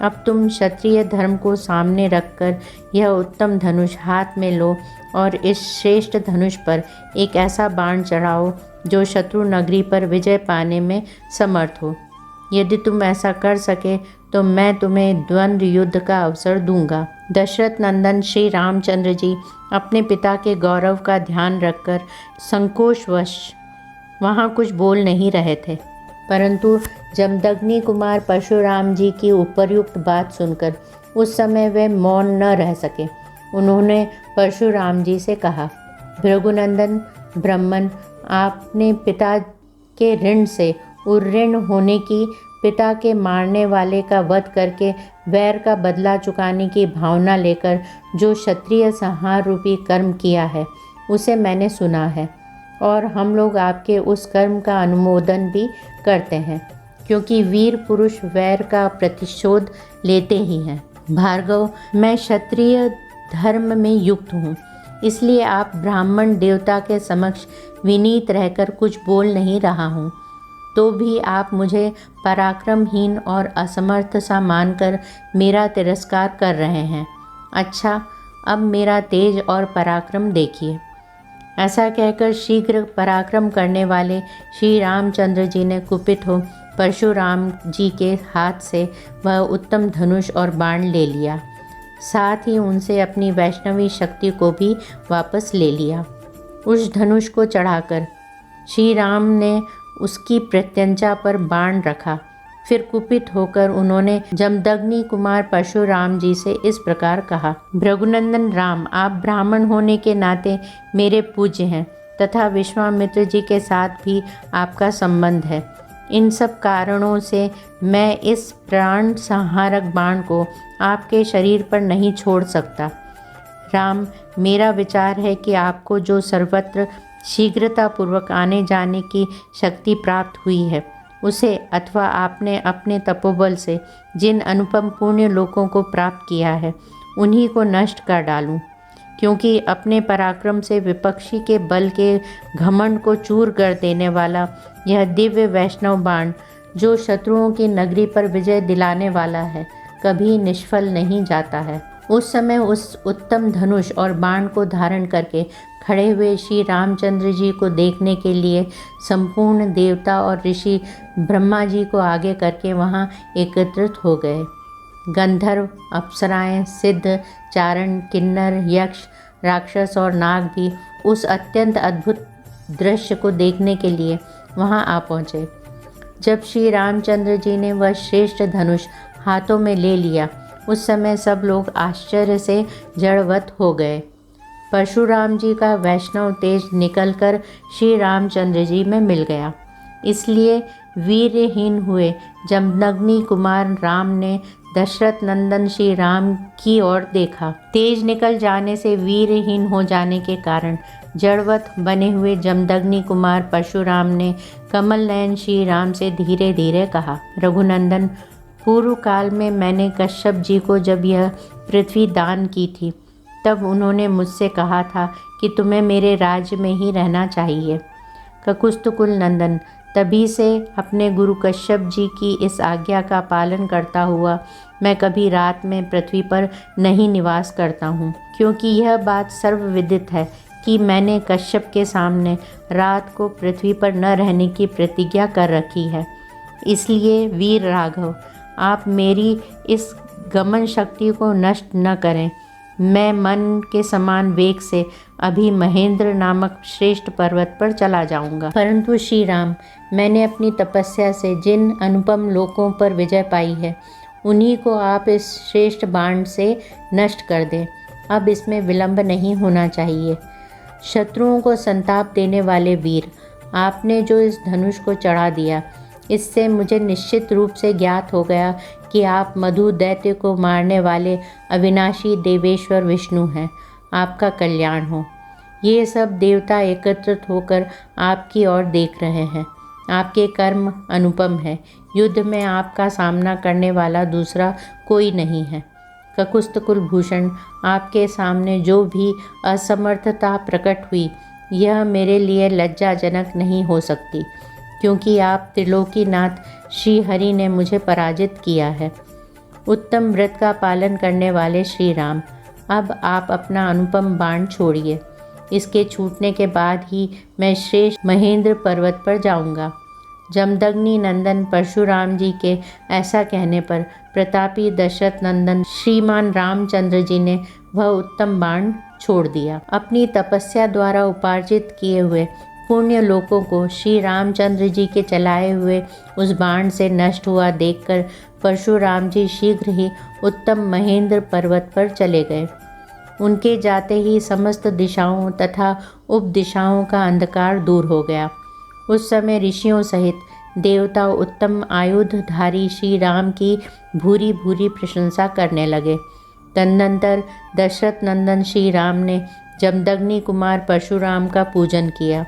अब तुम क्षत्रिय धर्म को सामने रखकर यह उत्तम धनुष हाथ में लो और इस श्रेष्ठ धनुष पर एक ऐसा बाण चढ़ाओ जो शत्रु नगरी पर विजय पाने में समर्थ हो। यदि तुम ऐसा कर सके तो मैं तुम्हें द्वंद्व युद्ध का अवसर दूंगा। दशरथ नंदन श्री रामचंद्र जी अपने पिता के गौरव का ध्यान रखकर संकोचवश वहाँ कुछ बोल नहीं रहे थे, परंतु जमदग्नि कुमार परशुराम जी की उपर्युक्त बात सुनकर उस समय वे मौन न रह सके। उन्होंने परशुराम जी से कहा, भृगुनंदन ब्राह्मण, आपने पिता के ऋण से उऋण होने की, पिता के मारने वाले का वध करके वैर का बदला चुकाने की भावना लेकर जो क्षत्रिय संहार रूपी कर्म किया है उसे मैंने सुना है, और हम लोग आपके उस कर्म का अनुमोदन भी करते हैं, क्योंकि वीर पुरुष वैर का प्रतिशोध लेते ही हैं। भार्गव, मैं क्षत्रिय धर्म में युक्त हूँ, इसलिए आप ब्राह्मण देवता के समक्ष विनीत रहकर कुछ बोल नहीं रहा हूँ, तो भी आप मुझे पराक्रमहीन और असमर्थ सा मानकर मेरा तिरस्कार कर रहे हैं। अच्छा, अब मेरा तेज और पराक्रम देखिए। ऐसा कहकर शीघ्र पराक्रम करने वाले श्री रामचंद्र जी ने कुपित हो परशुराम जी के हाथ से वह उत्तम धनुष और बाण ले लिया। साथ ही उनसे अपनी वैष्णवी शक्ति को भी वापस ले लिया। उस धनुष को चढ़ाकर श्री राम ने उसकी प्रत्यंचा पर बाण रखा। फिर कुपित होकर उन्होंने जमदग्नि कुमार परशुराम जी से इस प्रकार कहा, भृगुनंदन राम, आप ब्राह्मण होने के नाते मेरे पूज्य हैं तथा विश्वामित्र जी के साथ भी आपका संबंध है। इन सब कारणों से मैं इस प्राण संहारक बाण को आपके शरीर पर नहीं छोड़ सकता। राम, मेरा विचार है कि आपको जो सर्वत्र शीघ्रतापूर्वक आने जाने की शक्ति प्राप्त हुई है उसे, अथवा आपने अपने तपोबल से जिन अनुपम पुण्य लोकों को प्राप्त किया है उन्हीं को नष्ट कर डालूं, क्योंकि अपने पराक्रम से विपक्षी के बल के घमंड को चूर कर देने वाला यह दिव्य वैष्णव बाण जो शत्रुओं की नगरी पर विजय दिलाने वाला है, कभी निष्फल नहीं जाता है। उस समय उस उत्तम धनुष और बाण को धारण करके खड़े हुए श्री रामचंद्र जी को देखने के लिए संपूर्ण देवता और ऋषि ब्रह्मा जी को आगे करके वहाँ एकत्रित हो गए। गंधर्व, अप्सराएं, सिद्ध, चारण, किन्नर, यक्ष, राक्षस और नाग भी उस अत्यंत अद्भुत दृश्य को देखने के लिए वहाँ आ पहुँचे। जब श्री रामचंद्र जी ने वह श्रेष्ठ धनुष हाथों में ले लिया, उस समय सब लोग आश्चर्य से जड़वत हो गए। परशुराम जी का वैष्णव तेज निकलकर श्री रामचंद्र जी में मिल गया, इसलिए वीर्यहीन हुए जमदग्नि कुमार राम ने दशरथ नंदन श्री राम की ओर देखा। तेज निकल जाने से वीर्यहीन हो जाने के कारण जड़वत बने हुए जमदग्नि कुमार परशुराम ने कमल नयन श्री राम से धीरे धीरे कहा, रघुनंदन, पूर्व काल में मैंने कश्यप जी को जब यह पृथ्वी दान की थी तब उन्होंने मुझसे कहा था कि तुम्हें मेरे राज्य में ही रहना चाहिए। ककुस्तकुल नंदन, तभी से अपने गुरु कश्यप जी की इस आज्ञा का पालन करता हुआ मैं कभी रात में पृथ्वी पर नहीं निवास करता हूँ, क्योंकि यह बात सर्वविदित है कि मैंने कश्यप के सामने रात को पृथ्वी पर न रहने की प्रतिज्ञा कर रखी है। इसलिए वीर राघव, आप मेरी इस गमन शक्ति को नष्ट न करें। मैं मन के समान वेग से अभी महेंद्र नामक श्रेष्ठ पर्वत पर चला जाऊंगा। परंतु श्री राम, मैंने अपनी तपस्या से जिन अनुपम लोकों पर विजय पाई है उन्हीं को आप इस श्रेष्ठ बाण से नष्ट कर दें। अब इसमें विलंब नहीं होना चाहिए। शत्रुओं को संताप देने वाले वीर, आपने जो इस धनुष को चढ़ा दिया, इससे मुझे निश्चित रूप से ज्ञात हो गया कि आप मधु दैत्य को मारने वाले अविनाशी देवेश्वर विष्णु हैं। आपका कल्याण हो। ये सब देवता एकत्रित होकर आपकी ओर देख रहे हैं। आपके कर्म अनुपम है। युद्ध में आपका सामना करने वाला दूसरा कोई नहीं है। ककुस्तकुल भूषण, आपके सामने जो भी असमर्थता प्रकट हुई, यह मेरे लिए लज्जाजनक नहीं हो सकती, क्योंकि आप त्रिलोकीनाथ श्री हरि ने मुझे पराजित किया है। उत्तम व्रत का पालन करने वाले श्री राम, अब आप अपना अनुपम बाण छोड़िए। इसके छूटने के बाद ही मैं श्रेष्ठ महेंद्र पर्वत पर जाऊंगा। जमदग्नि नंदन परशुराम जी के ऐसा कहने पर प्रतापी दशरथ नंदन श्रीमान रामचंद्र जी ने वह उत्तम बाण छोड़ दिया। अपनी तपस्या द्वारा उपार्जित किए हुए पुण्य लोकों को श्री रामचंद्र जी के चलाए हुए उस बाण से नष्ट हुआ देखकर परशुराम जी शीघ्र ही उत्तम महेंद्र पर्वत पर चले गए। उनके जाते ही समस्त दिशाओं तथा उपदिशाओं का अंधकार दूर हो गया। उस समय ऋषियों सहित देवता उत्तम आयुधधारी श्री राम की भूरी भूरी प्रशंसा करने लगे। तदनंतर दशरथ नंदन श्री राम ने जमदग्नि कुमार परशुराम का पूजन किया।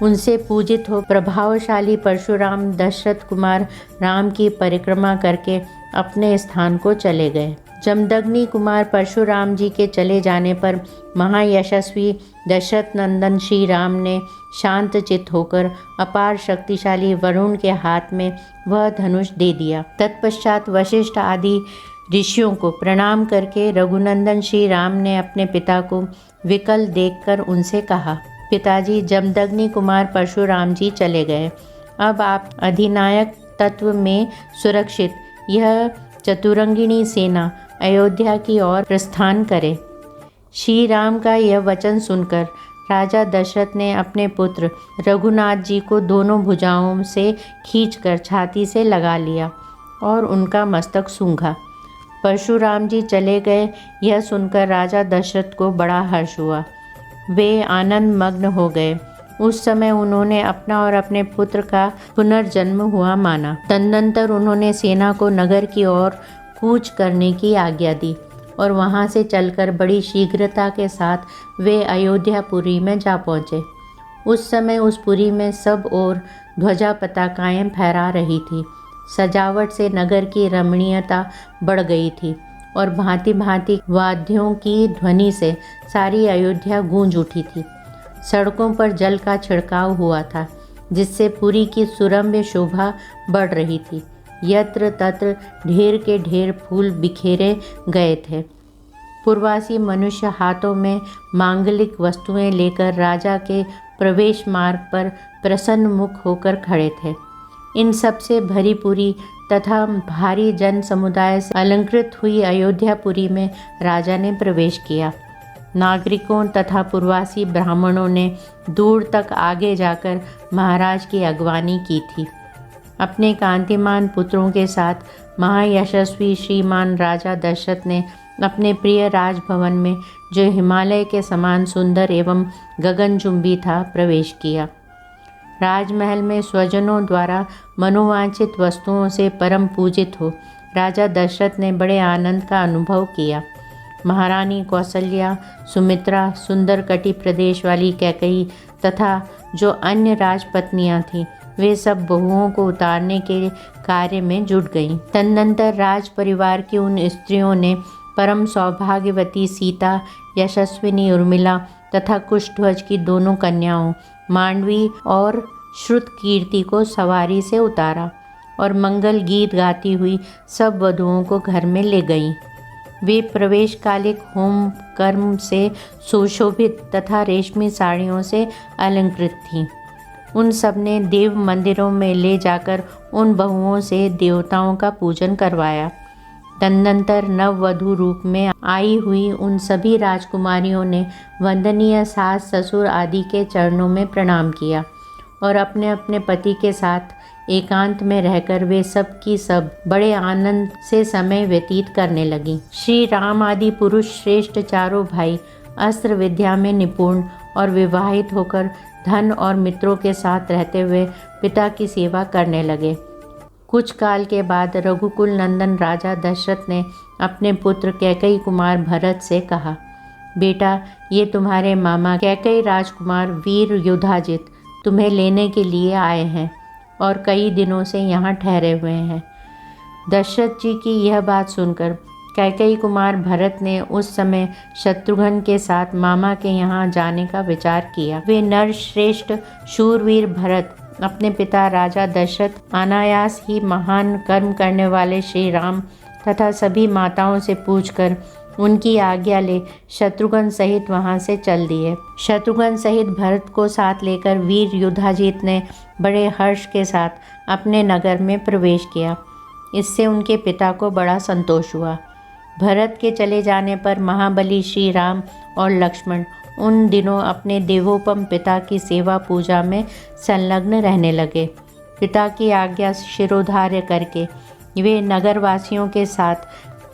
उनसे पूजित हो प्रभावशाली परशुराम दशरथ कुमार राम की परिक्रमा करके अपने स्थान को चले गए। जमदग्नि कुमार परशुराम जी के चले जाने पर महायशस्वी दशरथ नंदन श्री राम ने शांत चित्त होकर अपार शक्तिशाली वरुण के हाथ में वह धनुष दे दिया। तत्पश्चात वशिष्ठ आदि ऋषियों को प्रणाम करके रघुनंदन श्री राम ने अपने पिता को विकल देखकर उनसे कहा, पिताजी, जमदग्नि कुमार परशुराम जी चले गए। अब आप अधिनायक तत्व में सुरक्षित यह चतुरंगिणी सेना अयोध्या की ओर प्रस्थान करे। श्री राम का यह वचन सुनकर राजा दशरथ ने अपने पुत्र रघुनाथ जी को दोनों भुजाओं से खींचकर छाती से लगा लिया और उनका मस्तक सूंघा। परशुराम जी चले गए यह सुनकर राजा दशरथ को बड़ा हर्ष हुआ। वे आनंद मग्न हो गए। उस समय उन्होंने अपना और अपने पुत्र का पुनर्जन्म हुआ माना। तदनंतर उन्होंने सेना को नगर की ओर कूच करने की आज्ञा दी और वहां से चलकर बड़ी शीघ्रता के साथ वे अयोध्यापुरी में जा पहुँचे। उस समय उस पुरी में सब ओर ध्वजा पताकाएं फहरा रही थी। सजावट से नगर की रमणीयता बढ़ गई थी और भांति भांति वाद्यों की ध्वनि से सारी अयोध्या गूंज उठी थी। सड़कों पर जल का छिड़काव हुआ था, जिससे पुरी की सुरम्य शोभा बढ़ रही थी। यत्र तत्र ढेर के ढेर फूल बिखेरे गए थे। पूर्वासी मनुष्य हाथों में मांगलिक वस्तुएं लेकर राजा के प्रवेश मार्ग पर प्रसन्न मुख होकर खड़े थे। इन सब से भरी पुरी तथा भारी जन समुदाय से अलंकृत हुई अयोध्यापुरी में राजा ने प्रवेश किया। नागरिकों तथा पूर्वासी ब्राह्मणों ने दूर तक आगे जाकर महाराज की अगवानी की थी। अपने कांतिमान पुत्रों के साथ महायशस्वी श्रीमान राजा दशरथ ने अपने प्रिय राजभवन में, जो हिमालय के समान सुंदर एवं गगनचुंबी था, प्रवेश किया। राजमहल में स्वजनों द्वारा मनोवांछित वस्तुओं से परम पूजित हो राजा दशरथ ने बड़े आनंद का अनुभव किया। महारानी कौसल्या, सुमित्रा, सुंदर कटी प्रदेश वाली कैकेयी तथा जो अन्य राजपत्नियां थीं, वे सब बहुओं को उतारने के कार्य में जुट गईं। तदनंतर राज परिवार की उन स्त्रियों ने परम सौभाग्यवती सीता, यशस्विनी उर्मिला तथा कुशध्वज की दोनों कन्याओं मांडवी और श्रुतकीर्ति को सवारी से उतारा और मंगल गीत गाती हुई सब वधुओं को घर में ले गईं। वे प्रवेशकालिक होम कर्म से सुशोभित तथा रेशमी साड़ियों से अलंकृत थीं। उन सब ने देव मंदिरों में ले जाकर उन बहुओं से देवताओं का पूजन करवाया। तदनंतर नववधु रूप में आई हुई उन सभी राजकुमारियों ने वंदनीय सास ससुर आदि के चरणों में प्रणाम किया और अपने अपने पति के साथ एकांत में रहकर वे सब की सब बड़े आनंद से समय व्यतीत करने लगी। श्री राम आदि पुरुष श्रेष्ठ चारों भाई अस्त्र विद्या में निपुण और विवाहित होकर धन और मित्रों के साथ रहते हुए पिता की सेवा करने लगे। कुछ काल के बाद रघुकुल नंदन राजा दशरथ ने अपने पुत्र कैकेयी कुमार भरत से कहा, बेटा, ये तुम्हारे मामा कैकेयी राजकुमार वीर युधाजित तुम्हें लेने के लिए आए हैं और कई दिनों से यहाँ ठहरे हुए हैं। दशरथ जी की यह बात सुनकर कैकेयी कुमार भरत ने उस समय शत्रुघ्न के साथ मामा के यहाँ जाने का विचार किया। वे नरश्रेष्ठ शूरवीर भरत अपने पिता राजा दशरथ, अनायास ही महान कर्म करने वाले श्री राम तथा सभी माताओं से पूछकर उनकी आज्ञा ले शत्रुघ्न सहित वहां से चल दिए। शत्रुघ्न सहित भरत को साथ लेकर वीर युधाजीत ने बड़े हर्ष के साथ अपने नगर में प्रवेश किया। इससे उनके पिता को बड़ा संतोष हुआ। भरत के चले जाने पर महाबली श्री राम और लक्ष्मण उन दिनों अपने देवोपम पिता की सेवा पूजा में संलग्न रहने लगे। पिता की आज्ञा शिरोधार्य करके वे नगरवासियों के साथ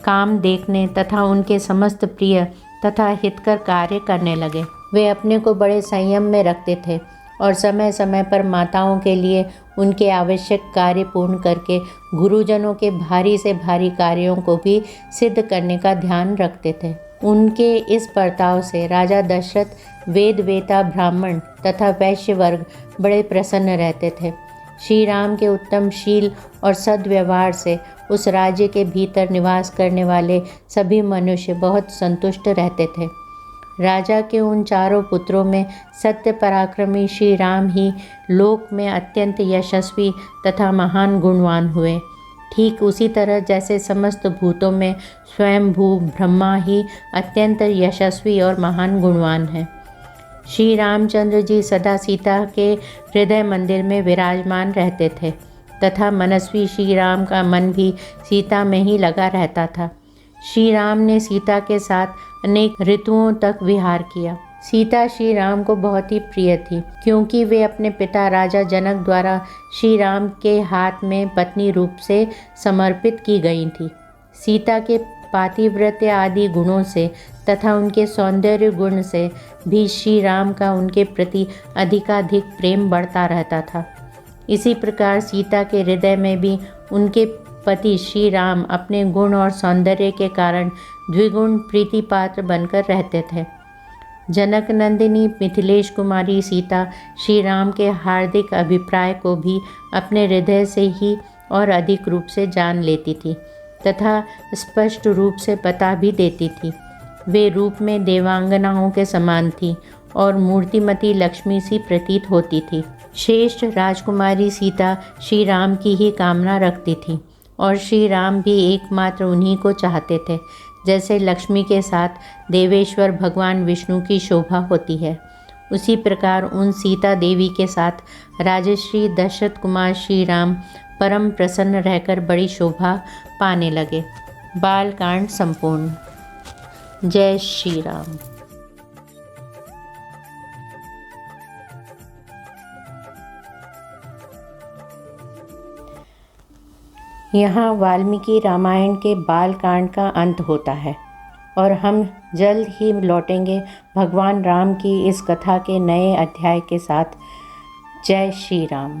काम देखने तथा उनके समस्त प्रिय तथा हितकर कार्य करने लगे। वे अपने को बड़े संयम में रखते थे और समय समय पर माताओं के लिए उनके आवश्यक कार्य पूर्ण करके गुरुजनों के भारी से भारी कार्यों को भी सिद्ध करने का ध्यान रखते थे। उनके इस बर्ताव से राजा दशरथ, वेद वेता ब्राह्मण तथा वैश्य वर्ग बड़े प्रसन्न रहते थे। श्री राम के उत्तम शील और सद्व्यवहार से उस राज्य के भीतर निवास करने वाले सभी मनुष्य बहुत संतुष्ट रहते थे। राजा के उन चारों पुत्रों में सत्य पराक्रमी श्री राम ही लोक में अत्यंत यशस्वी तथा महान गुणवान हुए। ठीक उसी तरह जैसे समस्त भूतों में स्वयंभू ब्रह्मा ही अत्यंत यशस्वी और महान गुणवान है। श्री रामचंद्र जी सदा सीता के हृदय मंदिर में विराजमान रहते थे तथा मनस्वी श्री राम का मन भी सीता में ही लगा रहता था। श्री राम ने सीता के साथ अनेक ऋतुओं तक विहार किया। सीता श्री राम को बहुत ही प्रिय थी, क्योंकि वे अपने पिता राजा जनक द्वारा श्री राम के हाथ में पत्नी रूप से समर्पित की गई थी। सीता के पातिव्रत्य आदि गुणों से तथा उनके सौंदर्य गुण से भी श्री राम का उनके प्रति अधिकाधिक प्रेम बढ़ता रहता था। इसी प्रकार सीता के हृदय में भी उनके पति श्री राम अपने गुण और सौंदर्य के कारण द्विगुण प्रीति पात्र बनकर रहते थे। जनक नंदिनी मिथिलेश कुमारी सीता श्री राम के हार्दिक अभिप्राय को भी अपने हृदय से ही और अधिक रूप से जान लेती थी तथा स्पष्ट रूप से बता भी देती थी। वे रूप में देवांगनाओं के समान थी और मूर्तिमती लक्ष्मी सी प्रतीत होती थी। श्रेष्ठ राजकुमारी सीता श्री राम की ही कामना रखती थी और श्री राम भी एकमात्र उन्हीं को चाहते थे। जैसे लक्ष्मी के साथ देवेश्वर भगवान विष्णु की शोभा होती है, उसी प्रकार उन सीता देवी के साथ राजश्री दशरथ कुमार श्री राम परम प्रसन्न रहकर बड़ी शोभा पाने लगे। बालकांड संपूर्ण। जय श्री राम। यहाँ वाल्मीकि रामायण के बालकांड का अंत होता है और हम जल्द ही लौटेंगे भगवान राम की इस कथा के नए अध्याय के साथ। जय श्री राम।